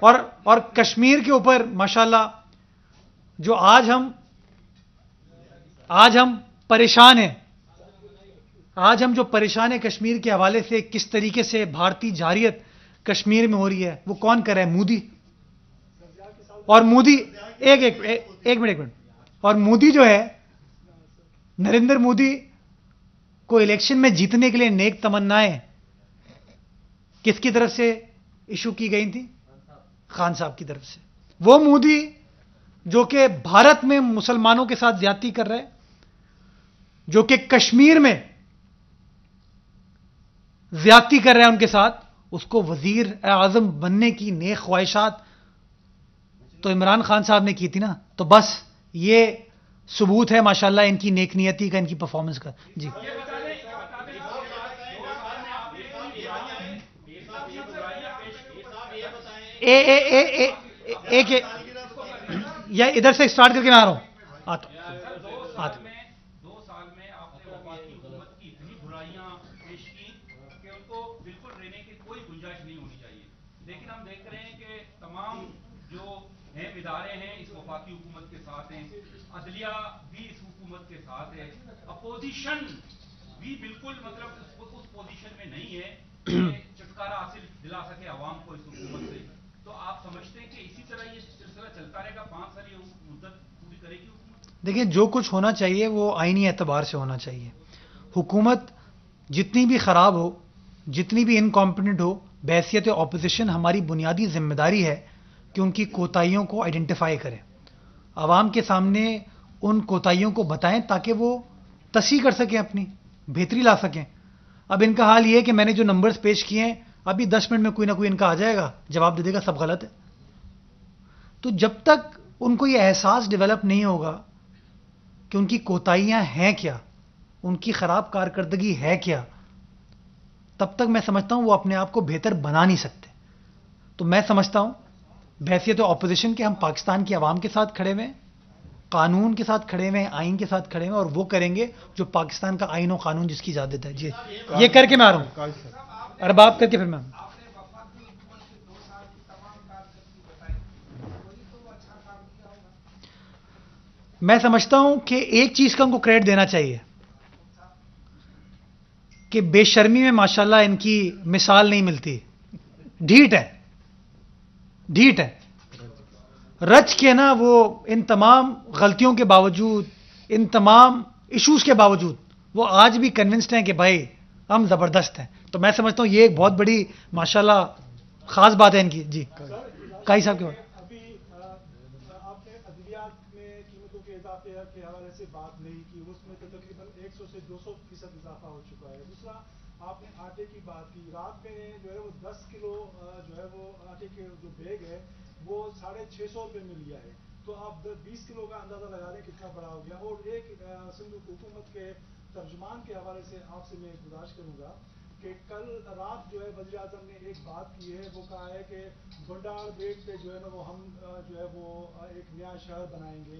اور کشمیر کے اوپر ماشاءاللہ جو آج ہم پریشان ہیں, آج ہم جو پریشان ہیں کشمیر کے حوالے سے, کس طریقے سے بھارتی جارحیت کشمیر میں ہو رہی ہے, وہ کون کر رہا ہے؟ مودی. اور مودی ایک منٹ اور مودی جو ہے, نریندر مودی کو الیکشن میں جیتنے کے لیے نیک تمنائیں کس کی طرف سے ایشو کی گئی تھی؟ خان صاحب کی طرف سے. وہ مودی جو کہ بھارت میں مسلمانوں کے ساتھ زیادتی کر رہے, جو کہ کشمیر میں زیادتی کر رہے ہیں ان کے ساتھ, اس کو وزیر اعظم بننے کی نیک خواہشات تو عمران خان صاحب نے کی تھی نا. تو بس یہ ثبوت ہے ماشاءاللہ ان کی نیک نیتی کا, ان کی پرفارمنس کا. جی ایک یا ادھر سے اسٹارٹ کر کے میں آ رہا ہوں. دو سال میں آپ نے وفاقی حکومت کی اتنی برائیاں پیش کی کہ ان کو بالکل رہنے کی کوئی گنجائش نہیں ہونی چاہیے. لیکن ہم دیکھ رہے ہیں کہ تمام جو ہیں ادارے ہیں اس وفاقی حکومت کے ساتھ ہیں, عدلیہ بھی اس حکومت کے ساتھ ہے, اپوزیشن بھی بالکل مطلب اس پوزیشن میں نہیں ہے کہ چھٹکارا حاصل دلا سکے عوام کو اس حکومت سے. تو آپ سمجھتے ہیں کہ اسی طرح یہ سلسلہ چلتا رہے گا, 5 سال یہ مدت پوری کرے گی حکومت؟ دیکھیں, جو کچھ ہونا چاہیے وہ آئینی اعتبار سے ہونا چاہیے. حکومت جتنی بھی خراب ہو, جتنی بھی انکمپیٹنٹ ہو, بحیثیت اپوزیشن ہماری بنیادی ذمہ داری ہے کہ ان کی کوتاہیوں کو آئیڈینٹیفائی کریں, عوام کے سامنے ان کوتاہیوں کو بتائیں تاکہ وہ تصحیح کر سکیں, اپنی بہتری لا سکیں. اب ان کا حال یہ ہے کہ میں نے جو نمبرز پیش کیے ہیں, ابھی 10 منٹ میں کوئی نہ کوئی ان کا آ جائے گا, جواب دے دے گا سب غلط ہے. تو جب تک ان کو یہ احساس ڈیولپ نہیں ہوگا کہ ان کی کوتاہیاں ہیں کیا, ان کی خراب کارکردگی ہے کیا, تب تک میں سمجھتا ہوں وہ اپنے آپ کو بہتر بنا نہیں سکتے. تو میں سمجھتا ہوں بحیثیت اپوزیشن کے ہم پاکستان کی عوام کے ساتھ کھڑے ہوئے ہیں, قانون کے ساتھ کھڑے ہوئے ہیں, آئین کے ساتھ کھڑے ہوئے ہیں, اور وہ کریں گے جو پاکستان کا آئین و قانون جس کی اجازت ہے. جی یہ کر کے میں آ رہا ہوں, ارباب کر کے پھر میں میں سمجھتا ہوں کہ ایک چیز کا ان کو کریڈٹ دینا چاہیے کہ بے شرمی میں ماشاءاللہ ان کی مثال نہیں ملتی. ڈھیٹ ہے رچ کے نا, وہ ان تمام غلطیوں کے باوجود, ان تمام ایشوز کے باوجود وہ آج بھی کنونسڈ ہیں کہ بھائی ہم زبردست ہیں. تو میں سمجھتا ہوں یہ ایک بہت بڑی ماشاءاللہ خاص بات ہے ان کی. جی کائی صاحب کے بعد آپ نے ادویات میں قیمتوں کے اضافے کے حوالے سے بات نہیں کی, اس میں تو تقریباً 100 سے 200% اضافہ ہو چکا ہے. دوسرا آپ نے آٹے کی بات کی, رات میں جو ہے وہ 10 کلو جو ہے وہ آٹے کے جو بیگ ہے وہ 650 روپے میں لیا ہے. تو آپ 20 کلو کا اندازہ لگا لیں کتنا بڑا ہو گیا. اور ایک صندوق حکومت کے ترجمان کے حوالے سے آپ سے میں گزارش کروں گا کہ کل رات جو ہے وزیر اعظم نے ایک بات کی ہے, وہ کہا ہے کہ گنڈال بیٹ پہ جو ہے نا وہ ہم جو ہے وہ ایک نیا شہر بنائیں گے.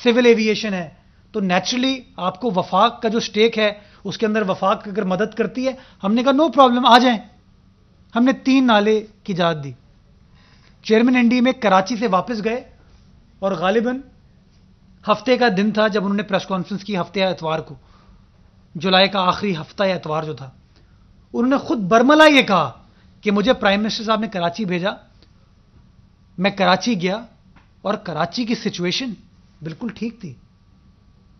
سول ایویشن ہے، تو نیچرلی آپ کو وفاق کا جو سٹیک ہے اس کے اندر وفاق اگر مدد کرتی ہے، ہم نے کہا نو پرابلم آ جائیں. ہم نے 3 نالے کی اجازت دی. چیئرمین این ڈی اے میں کراچی سے واپس گئے اور غالباً ہفتے کا دن تھا جب انہوں نے پریس کانفرنس کی، ہفتے یا اتوار کو، جولائی کا آخری ہفتہ یا اتوار جو تھا. انہوں نے خود برملا یہ کہا کہ مجھے پرائم منسٹر صاحب نے کراچی بھیجا، میں کراچی گیا اور کراچی کی سچویشن بالکل ٹھیک تھی.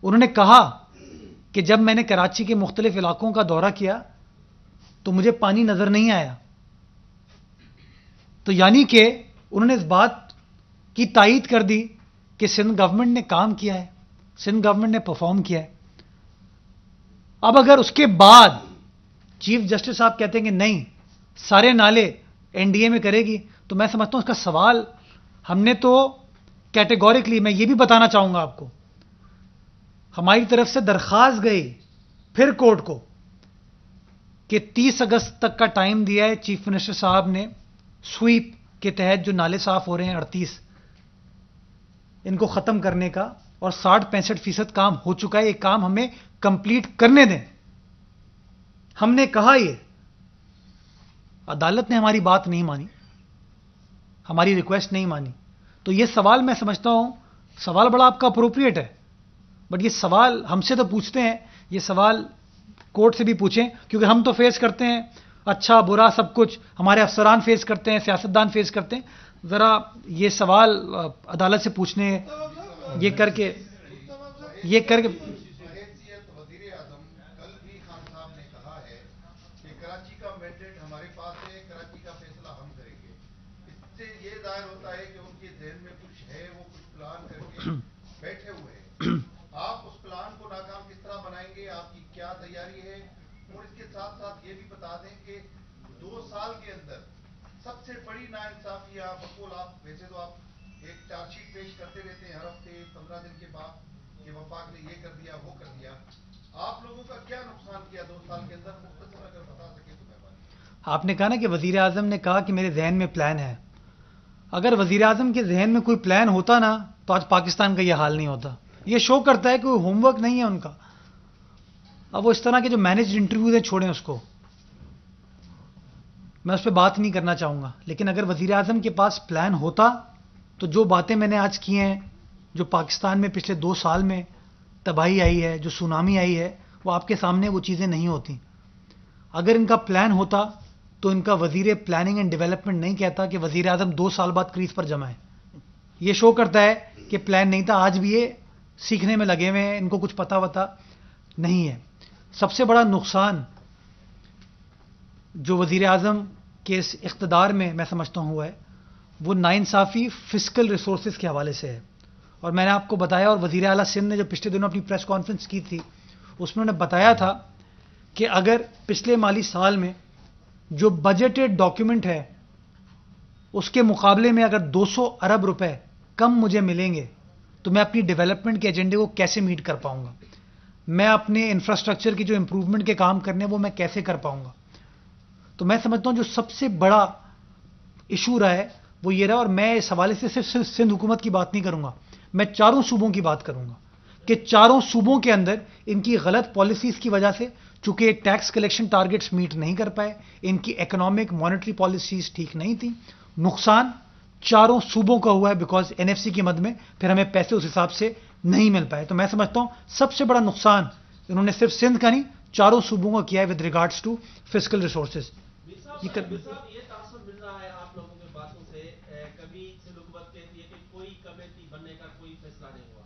انہوں نے کہا کہ جب میں نے کراچی کے مختلف علاقوں کا دورہ کیا تو مجھے پانی نظر نہیں آیا. تو یعنی کہ انہوں نے اس بات کی تائید کر دی کہ سندھ گورنمنٹ نے کام کیا ہے، سندھ گورنمنٹ نے پرفارم کیا ہے. اب اگر اس کے بعد چیف جسٹس صاحب کہتے ہیں کہ نہیں سارے نالے این ڈی اے میں کرے گی، تو میں سمجھتا ہوں اس کا سوال ہم نے تو کیٹیگوریکلی، میں یہ بھی بتانا چاہوں گا آپ کو، ہماری طرف سے درخواست گئی پھر کورٹ کو کہ 30 اگست تک کا ٹائم دیا ہے چیف منسٹر صاحب نے سویپ کے تحت جو نالے صاف ہو رہے ہیں 38 ان کو ختم کرنے کا، اور 60-65% کام ہو چکا ہے. یہ کام ہمیں کمپلیٹ کرنے دیں. ہم نے کہا یہ، عدالت نے ہماری بات نہیں مانی، ہماری ریکویسٹ نہیں مانی. تو یہ سوال میں سمجھتا ہوں سوال بڑا آپ کا اپروپریٹ ہے، بٹ یہ سوال ہم سے تو پوچھتے ہیں، یہ سوال کورٹ سے بھی پوچھیں، کیونکہ ہم تو فیس کرتے ہیں اچھا برا سب کچھ، ہمارے افسران فیس کرتے ہیں، سیاستدان فیس کرتے ہیں. ذرا یہ سوال عدالت سے پوچھنے یہ کر کے حیثیت وزیر اعظم کل بھی خان صاحب نے کہا ہے کہ کراچی کا مینڈیٹ ہمارے پاس ہے، کراچی کا فیصلہ ہم کریں گے. اس سے یہ ظاہر ہوتا ہے کہ ان کے ذہن میں کچھ ہے، وہ کچھ پلان کر کے بیٹھے ہوئے ہیں. آپ اس پلان کو ناکام کس طرح بنائیں گے؟ آپ کی کیا تیاری ہے؟ اور اس کے ساتھ ساتھ یہ بھی بتا دیں کہ 2 سال کے اندر سب سے بڑی ناانصافی بقول آپ ویسے تو آپ ایک چارج شیٹ پیش کرتے رہتے ہیں ہر ہفتے 15 دن کے بعد کہ وفاق نے یہ کر دیا وہ کر دیا، آپ لوگوں کا کیا نقصان کیا 2 سال کے اندر؟ مختصر اگر بتا سکیں تو مہربانی. آپ نے کہا نا کہ وزیر اعظم نے کہا کہ میرے ذہن میں پلان ہے. اگر وزیر اعظم کے ذہن میں کوئی پلان ہوتا نا تو آج پاکستان کا یہ حال نہیں ہوتا. یہ شو کرتا ہے کہ وہ ہوم ورک نہیں ہے ان کا. اب وہ اس طرح کے جو مینجڈ انٹرویوز ہیں چھوڑیں اس کو، میں اس پہ بات نہیں کرنا چاہوں گا. لیکن اگر وزیر اعظم کے پاس پلان ہوتا تو جو باتیں میں نے آج کی ہیں، جو پاکستان میں پچھلے 2 سال میں تباہی آئی ہے، جو سونامی آئی ہے، وہ آپ کے سامنے وہ چیزیں نہیں ہوتی. اگر ان کا پلان ہوتا تو ان کا وزیر پلاننگ اینڈ ڈیولپمنٹ نہیں کہتا کہ وزیر اعظم 2 سال بعد کریز پر جمع ہے. یہ شو کرتا ہے کہ پلان نہیں تھا. آج بھی یہ سیکھنے میں لگے ہوئے ہیں، ان کو کچھ پتا وتا نہیں ہے. سب سے بڑا نقصان جو وزیر اعظم کے اس اقتدار میں سمجھتا ہوں ہوا ہے، وہ ناانصافی فسکل ریسورسز کے حوالے سے ہے. اور میں نے آپ کو بتایا، اور وزیر اعلیٰ سندھ نے جو پچھلے دنوں اپنی پریس کانفرنس کی تھی اس میں انہوں نے بتایا تھا کہ اگر پچھلے مالی سال میں جو بجٹڈ ڈاکیومنٹ ہے اس کے مقابلے میں اگر 200 ارب روپے کم مجھے ملیں گے تو میں اپنی ڈیولپمنٹ کے ایجنڈے کو کیسے میٹ کر پاؤں گا، میں اپنے انفراسٹرکچر کی جو امپروومنٹ کے کام کرنے وہ میں کیسے کر پاؤں گا. تو میں سمجھتا ہوں جو سب سے بڑا ایشو رہا ہے وہ یہ رہا. اور میں اس حوالے سے صرف سندھ حکومت کی بات نہیں کروں گا، میں 4 صوبوں کی بات کروں گا کہ 4 صوبوں کے اندر ان کی غلط پالیسیز کی وجہ سے، چونکہ ٹیکس کلیکشن ٹارگٹس میٹ نہیں کر پائے، ان کی اکنامک مانیٹری پالیسیز ٹھیک نہیں تھیں، نقصان 4 صوبوں کا ہوا ہے بیکاز این ایف سی کی مد میں پھر ہمیں پیسے اس حساب سے نہیں مل پائے. تو میں سمجھتا ہوں سب سے بڑا نقصان انہوں نے صرف سندھ کا نہیں 4 صوبوں کا کیا ہے with regards to fiscal resources. یہ تاثر مل رہا ہے آپ لوگوں کے باتوں سے. کبھی سندھ حکومت کہتی ہے کہ کوئی کمیٹی بننے کا کوئی فیصلہ نہیں ہوا،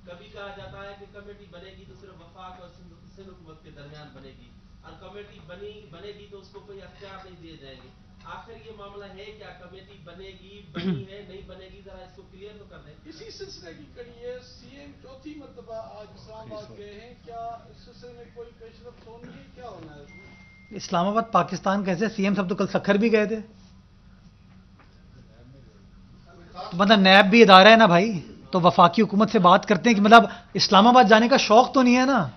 کبھی کہا جاتا ہے کہ کمیٹی بنے گی تو صرف وفاق اور سندھ حکومت کے درمیان بنے گی، اور کمیٹی بنے گی تو اس کو کوئی اختیار نہیں دیے جائیں گے. آخر یہ معاملہ ہے کیا کمیٹی بنے گی، بنی ہے نہیں بنے گی؟ ذرا اس کو کلیئر تو کر دیں. اسی سلسلے کی کڑی ہے، سی ایم 4تھی مرتبہ آج اسلام آباد گئے ہیں، کیا اس سلسلے میں کوئی پیش رفت ہونی ہے؟ کیا ہونا ہے اس میں؟ اسلام آباد پاکستان کیسے؟ سی ایم صاحب تو کل سکھر بھی گئے تھے. مطلب نیب بھی ادارہ ہے نا بھائی، تو وفاقی حکومت سے بات کرتے ہیں کہ مطلب اسلام آباد جانے کا شوق تو نہیں ہے نا،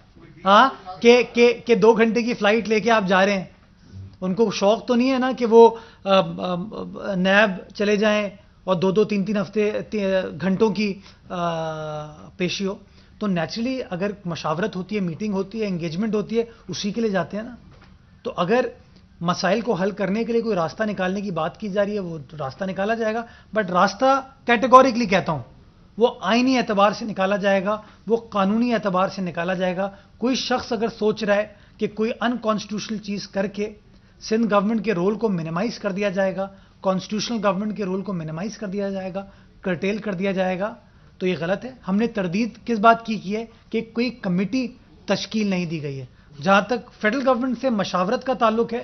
ہاں کہ 2 گھنٹے کی فلائٹ لے کے آپ جا رہے ہیں. ان کو شوق تو نہیں ہے نا کہ وہ نیب چلے جائیں اور 2-3 ہفتے گھنٹوں کی پیشی ہو، تو نیچرلی اگر مشاورت ہوتی ہے، میٹنگ ہوتی ہے، انگیجمنٹ ہوتی ہے، اسی کے لیے جاتے ہیں نا. تو اگر مسائل کو حل کرنے کے لیے کوئی راستہ نکالنے کی بات کی جا رہی ہے، وہ راستہ نکالا جائے گا. بٹ راستہ کیٹیگوریکلی کہتا ہوں، وہ آئینی اعتبار سے نکالا جائے گا، وہ قانونی اعتبار سے نکالا جائے گا. کوئی شخص اگر سوچ رہا ہے کہ کوئی ان کانسٹیٹیوشنل چیز کر کے سندھ گورنمنٹ کے رول کو منیمائز کر دیا جائے گا، کانسٹیٹیوشنل گورنمنٹ کے رول کو منیمائز کر دیا جائے گا، کرٹیل کر دیا جائے گا، تو یہ غلط ہے. ہم نے تردید کس بات کی ہے کہ کوئی کمیٹی تشکیل نہیں دی گئی ہے. جہاں تک فیڈرل گورنمنٹ سے مشاورت کا تعلق ہے،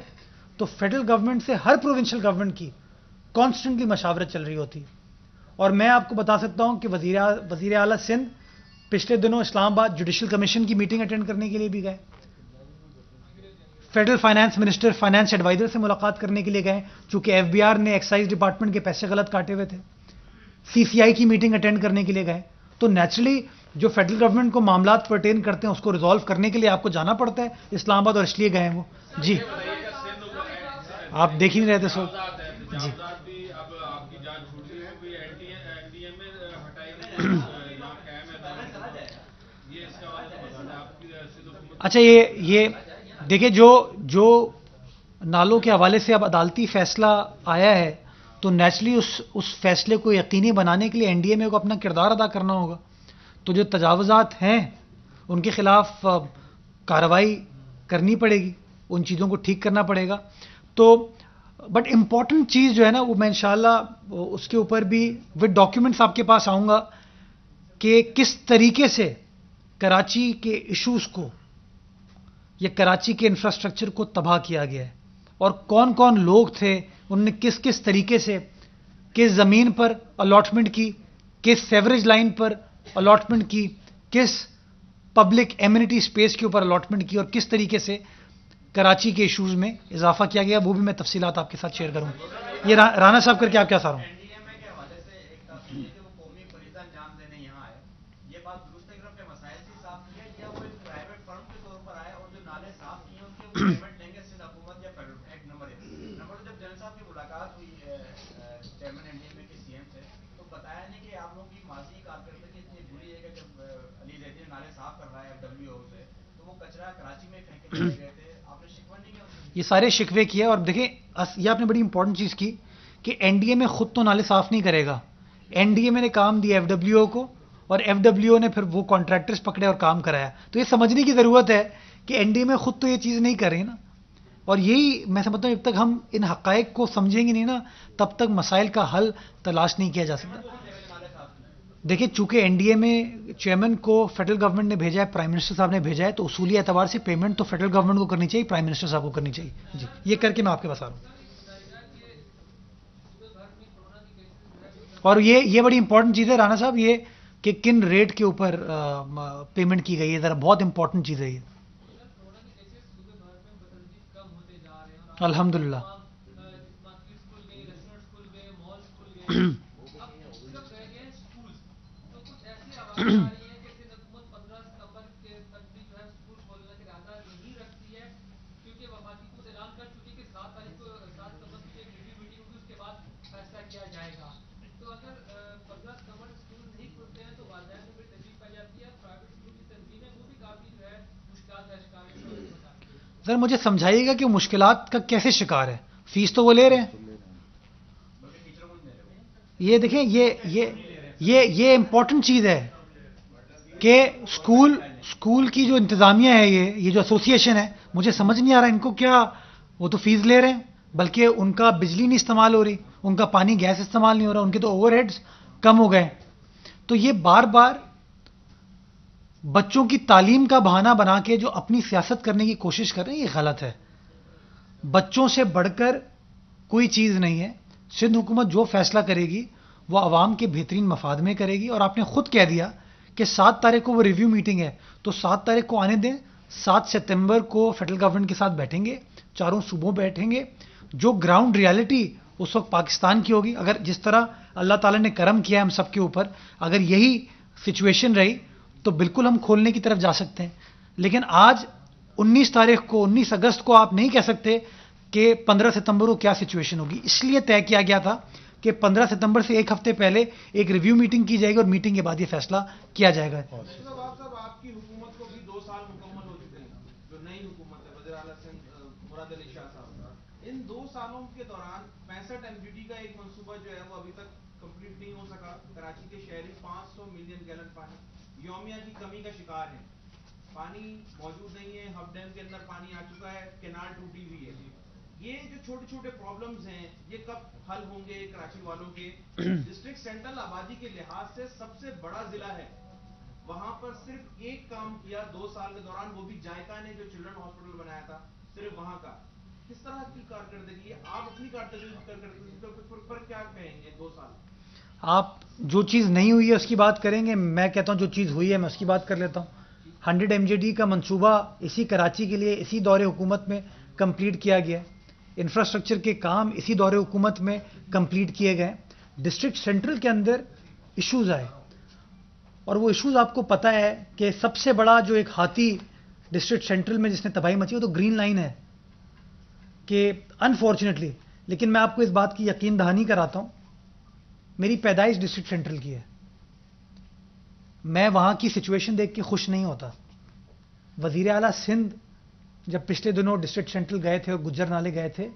تو فیڈرل گورنمنٹ سے ہر پروونشل گورنمنٹ کی کانسٹنٹلی مشاورت چل رہی ہوتی ہے. اور میں آپ کو بتا سکتا ہوں کہ وزیر اعلیٰ سندھ پچھلے دنوں اسلام آباد جوڈیشل کمیشن کی میٹنگ اٹینڈ کرنے کے لیے بھی گئے. Federal finance minister, finance adviser سے ملاقات کرنے کے لیے گئے، چونکہ ایف بی آر نے ایکسائز ڈپارٹمنٹ کے پیسے غلط کاٹے ہوئے تھے. سی سی آئی کی میٹنگ اٹینڈ کرنے کے لیے گئے. تو نیچرلی جو فیڈرل گورنمنٹ کو معاملات پرٹین کرتے ہیں اس کو ریزالو کرنے کے لیے آپ کو جانا پڑتا ہے اسلام آباد، اور اس لیے گئے ہیں وہ. جی آپ دیکھ ہی نہیں رہے تھے سو. جی اچھا، یہ دیکھیں جو نالوں کے حوالے سے اب عدالتی فیصلہ آیا ہے، تو نیچرلی اس فیصلے کو یقینی بنانے کے لیے این ڈی ایم اے کو اپنا کردار ادا کرنا ہوگا. تو جو تجاوزات ہیں ان کے خلاف کارروائی کرنی پڑے گی، ان چیزوں کو ٹھیک کرنا پڑے گا. تو بٹ امپورٹنٹ چیز جو ہے نا، وہ میں انشاءاللہ اس کے اوپر بھی ود ڈاکیومنٹس آپ کے پاس آؤں گا کہ کس طریقے سے کراچی کے ایشوز کو یا کراچی کے انفراسٹرکچر کو تباہ کیا گیا ہے، اور کون کون لوگ تھے، انہوں نے کس کس طریقے سے کس زمین پر الاٹمنٹ کی، کس سیوریج لائن پر الاٹمنٹ کی، کس پبلک ایمینٹی اسپیس کے اوپر الاٹمنٹ کی، اور کس طریقے سے کراچی کے ایشوز میں اضافہ کیا گیا. وہ بھی میں تفصیلات آپ کے ساتھ شیئر کروں. یہ رانا صاحب کر کے آپ کیا سا رہا ہوں. یہ سارے شکوے کیے. اور دیکھیں یہ آپ نے بڑی امپورٹنٹ چیز کی کہ این ڈی اے میں خود تو نالے صاف نہیں کرے گا. این ڈی اے میں نے کام دیا ایف ڈبلیو او کو، اور ایف ڈبلیو او نے پھر وہ کانٹریکٹرز پکڑے اور کام کرایا. تو یہ سمجھنے کی ضرورت ہے کہ این ڈی اے میں خود تو یہ چیز نہیں کر رہی نا. اور یہی میں سمجھتا ہوں جب تک ہم ان حقائق کو سمجھیں گے نہیں نا، تب تک مسائل کا حل تلاش نہیں کیا جا سکتا. دیکھیں چونکہ این ڈی اے میں چیئرمین کو فیڈرل گورنمنٹ نے بھیجا ہے، پرائم منسٹر صاحب نے بھیجا ہے، تو اصولی اعتبار سے پیمنٹ تو فیڈرل گورنمنٹ کو کرنی چاہیے، پرائم منسٹر صاحب کو کرنی چاہیے. جی یہ کر کے میں آپ کے پاس آ رہا ہوں. اور یہ بڑی امپورٹنٹ چیز ہے رانا صاحب، یہ کہ کن ریٹ کے اوپر پیمنٹ کی گئی ہے، ذرا بہت امپورٹنٹ چیز ہے یہ. الحمدللہ. سر مجھے سمجھائیے گا کہ وہ مشکلات کا کیسے شکار ہے؟ فیس تو وہ لے رہے ہیں. یہ دیکھیں یہ امپورٹنٹ چیز ہے کہ اسکول کی جو انتظامیہ ہے، یہ جو ایسوسی ایشن ہے، مجھے سمجھ نہیں آ رہا ان کو کیا، وہ تو فیس لے رہے ہیں، بلکہ ان کا بجلی نہیں استعمال ہو رہی، ان کا پانی گیس استعمال نہیں ہو رہا، ان کے تو اوور ہیڈز کم ہو گئے. تو یہ بار بار بچوں کی تعلیم کا بہانہ بنا کے جو اپنی سیاست کرنے کی کوشش کر رہے ہیں، یہ غلط ہے. بچوں سے بڑھ کر کوئی چیز نہیں ہے. سندھ حکومت جو فیصلہ کرے گی وہ عوام کے بہترین مفاد میں کرے گی. اور آپ نے خود کہہ دیا کہ 7 تاریخ کو وہ ریویو میٹنگ ہے، تو 7 تاریخ کو آنے دیں. 7 ستمبر کو فیڈرل گورنمنٹ کے ساتھ بیٹھیں گے، چاروں صوبوں بیٹھیں گے. جو گراؤنڈ ریالٹی اس وقت پاکستان کی ہوگی، اگر جس طرح اللہ تعالیٰ نے کرم کیا ہم سب کے اوپر، اگر یہی سچویشن رہی تو بالکل ہم کھولنے کی طرف جا سکتے ہیں. لیکن آج 19 تاریخ کو 19 اگست کو آپ نہیں کہہ سکتے کہ 15 ستمبر کو کیا سچویشن ہوگی. اس لیے طے کیا گیا تھا کہ 15 ستمبر سے ایک ہفتے پہلے ایک ریویو میٹنگ کی جائے گی اور میٹنگ کے بعد یہ فیصلہ کیا جائے گا. صاحب آپ کی حکومت کو بھی 2 سال مکمل ہو چکے ہیں, جو نئی حکومت ہے وزیر اعلیٰ سندھ مراد علی شاہ صاحب, ان 2 سالوں کے دوران 65 MGD کا ایک منصوبہ جو ہے وہ ابھی تک کمپلیٹ نہیں ہو سکا. کراچی کے شہری 500 ملین گیلن پانی یومیہ کی کمی کا شکار ہیں. پانی موجود نہیں ہے, ہب ڈیم کے اندر پانی آ چکا ہے, کینال ٹوٹی ہوئی ہے. یہ جو چھوٹے چھوٹے پرابلمز ہیں یہ کب حل ہوں گے کراچی والوں کے؟ ڈسٹرکٹ سینٹرل آبادی کے لحاظ سے سب سے بڑا ضلع ہے, وہاں پر صرف ایک کام کیا 2 سال کے دوران, وہ بھی جائکا نے جو چلڈرن ہاسپٹل بنایا تھا, صرف وہاں کا. کس طرح کی کارکردگی ہے؟ آپ اپنی کارکردگی پر کیا کہیں گے 2 سال؟ آپ جو چیز نہیں ہوئی ہے اس کی بات کریں گے, میں کہتا ہوں جو چیز ہوئی ہے میں اس کی بات کر لیتا ہوں. 100 MGD کا منصوبہ اسی کراچی کے لیے اسی دور حکومت میں کمپلیٹ کیا گیا. انفراسٹرکچر کے کام اسی دور حکومت میں کمپلیٹ کیے گئے. ڈسٹرکٹ سینٹرل کے اندر ایشوز آئے, اور وہ ایشوز آپ کو پتہ ہے کہ سب سے بڑا جو ایک ہاتھی ڈسٹرکٹ سینٹرل میں جس نے تباہی مچی وہ تو گرین لائن ہے. کہ انفارچونیٹلی, لیکن میں آپ کو اس بات کی یقین دہانی کراتا ہوں, میری پیدائش ڈسٹرکٹ سینٹرل کی ہے, میں وہاں کی سچویشن دیکھ کے خوش نہیں ہوتا. وزیر اعلیٰ سندھ جب پچھلے دنوں ڈسٹرکٹ سینٹرل گئے تھے اور گجر نالے گئے تھے,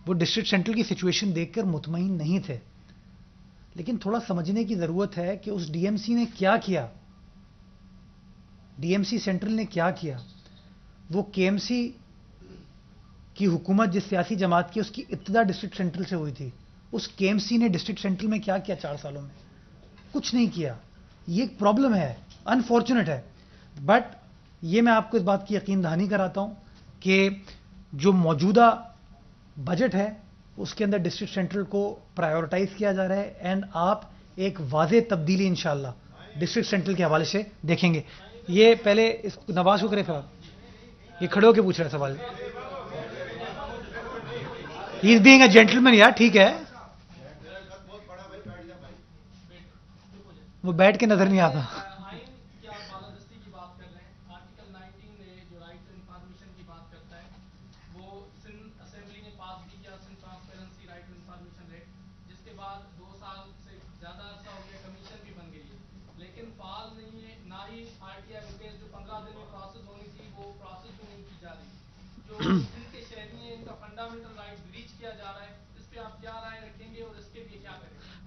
وہ ڈسٹرکٹ سینٹرل کی سچویشن دیکھ کر مطمئن نہیں تھے. لیکن تھوڑا سمجھنے کی ضرورت ہے کہ اس ڈی ایم سی نے کیا کیا, ڈی ایم سی سینٹرل نے کیا کیا. وہ کے ایم سی کی حکومت جس سیاسی جماعت کی, اس کی ابتدا ڈسٹرکٹ سینٹرل سے ہوئی تھی. اس کے ایم سی نے ڈسٹرکٹ سینٹرل میں کیا کیا 4 سالوں میں؟ کچھ نہیں کیا. یہ ایک پرابلم ہے, انفارچونیٹ ہے. بٹ یہ میں آپ کو اس بات کی یقین دہانی کراتا ہوں کہ جو موجودہ بجٹ ہے اس کے اندر ڈسٹرکٹ سینٹرل کو پرائیورٹائز کیا جا رہا ہے, اینڈ آپ ایک واضح تبدیلی انشاءاللہ ڈسٹرکٹ سینٹرل کے حوالے سے دیکھیں گے. یہ پہلے اس نواز کو کرے, پھر آپ یہ کھڑے ہو کے پوچھ رہے ہیں سوال. ہی از بینگ اے جینٹلمین یار, ٹھیک ہے, وہ بیٹھ کے نظر نہیں آتا.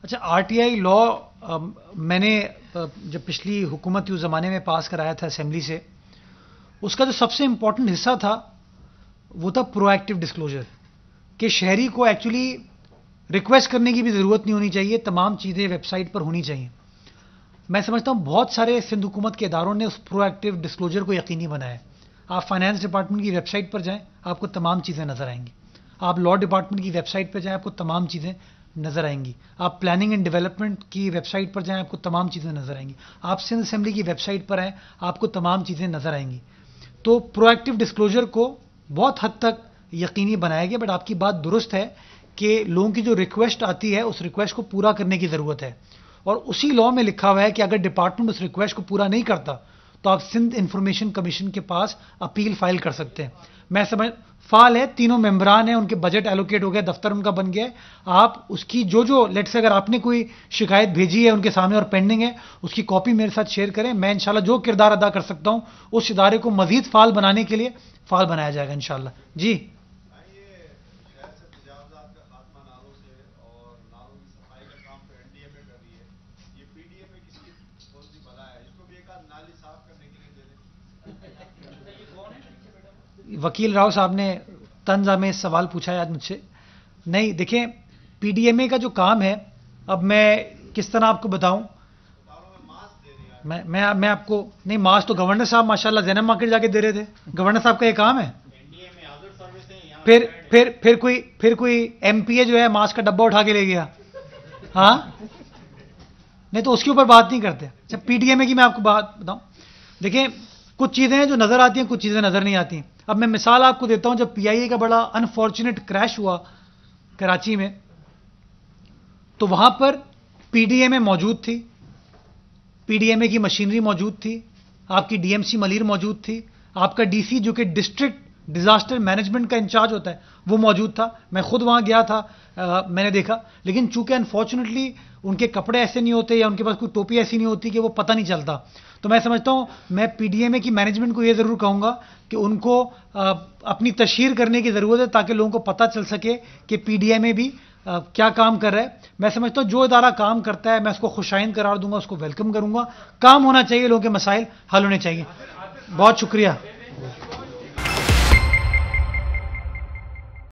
اچھا, آر ٹی آئی لا میں نے جب پچھلی حکومت اس زمانے میں پاس کرایا تھا اسمبلی سے, اس کا جو سب سے امپورٹنٹ حصہ تھا وہ تھا پرو ایکٹیو ڈسکلوجر, کہ شہری کو ایکچولی ریکویسٹ کرنے کی بھی ضرورت نہیں ہونی چاہیے, تمام چیزیں ویب سائٹ پر ہونی چاہیے. میں سمجھتا ہوں بہت سارے سندھ حکومت کے اداروں نے اس پرو ایکٹیو ڈسکلوجر کو یقینی بنایا ہے. آپ فائنانس ڈپارٹمنٹ کی ویب سائٹ پر جائیں, آپ کو تمام چیزیں نظر آئیں گی. آپ لاء ڈپارٹمنٹ کی ویب سائٹ پر جائیں, آپ کو تمام چیزیں نظر آئیں گی. آپ پلاننگ اینڈ ڈیولپمنٹ کی ویب سائٹ پر جائیں, آپ کو تمام چیزیں نظر آئیں گی. آپ سندھ اسمبلی کی ویب سائٹ پر آئیں, آپ کو تمام چیزیں نظر آئیں گی. تو پرو ایکٹیو ڈسکلوجر کو بہت حد تک یقینی بنایا گیا. بٹ آپ کی بات درست ہے کہ لوگوں کی جو ریکویسٹ آتی ہے اس ریکویسٹ کو پورا کرنے کی ضرورت ہے, اور اسی لاء میں لکھا ہوا ہے کہ اگر ڈپارٹمنٹ اس ریکویسٹ کو پورا نہیں کرتا تو آپ سندھ انفارمیشن کمیشن کے پاس اپیل فائل کر سکتے ہیں. میں سمجھ فعال ہے, تینوں ممبران ہیں, ان کے بجٹ ایلوکیٹ ہو گیا, دفتر ان کا بن گیا ہے. آپ اس کی جو لیٹ سے اگر آپ نے کوئی شکایت بھیجی ہے ان کے سامنے اور پینڈنگ ہے, اس کی کاپی میرے ساتھ شیئر کریں. میں انشاءاللہ جو کردار ادا کر سکتا ہوں اس ادارے کو مزید فعال بنانے کے لیے فعال بنایا جائے گا انشاءاللہ. جی وکیل راؤ صاحب نے طنز میں سوال پوچھا ہے آج مجھ سے. نہیں دیکھیں, پی ڈی ایم اے کا جو کام ہے, اب میں کس طرح آپ کو بتاؤں, میں آپ کو نہیں, ماس تو گورنر صاحب ماشاءاللہ زینب مارکیٹ جا کے دے رہے تھے. گورنر صاحب کا یہ کام ہے. پھر کوئی ایم پی اے جو ہے ماس کا ڈبہ اٹھا کے لے گیا, ہاں نہیں تو اس کے اوپر بات نہیں کرتے. اچھا, پی ڈی ایم اے کی میں آپ کو بات بتاؤں. دیکھیں کچھ چیزیں ہیں جو نظر آتی ہیں, کچھ چیزیں نظر نہیں آتی ہیں. اب میں مثال آپ کو دیتا ہوں, جب پی آئی اے کا بڑا انفارچونیٹ کریش ہوا کراچی میں, تو وہاں پر پی ڈی ایم اے موجود تھی, پی ڈی ایم اے کی مشینری موجود تھی, آپ کی ڈی ایم سی ملیر موجود تھی, آپ کا ڈی سی جو کہ ڈسٹرکٹ ڈیزاسٹر مینجمنٹ کا انچارج ہوتا ہے وہ موجود تھا. میں خود وہاں گیا تھا, میں نے دیکھا, لیکن چونکہ انفارچونیٹلی ان کے کپڑے ایسے نہیں ہوتے یا ان کے پاس کوئی ٹوپی ایسی نہیں ہوتی کہ وہ پتہ نہیں چلتا. تو میں سمجھتا ہوں میں پی ڈی ایم اے کی مینجمنٹ کو یہ ضرور کہوں گا کہ ان کو اپنی تشہیر کرنے کی ضرورت ہے تاکہ لوگوں کو پتہ چل سکے کہ پی ڈی ایم اے بھی کیا کام کر رہا ہے. میں سمجھتا ہوں جو ادارہ کام کرتا ہے میں اس کو خوشائند قرار دوں گا, اس کو ویلکم کروں گا. کام ہونا چاہیے, لوگوں کے مسائل حل ہونے چاہیے. بہت شکریہ.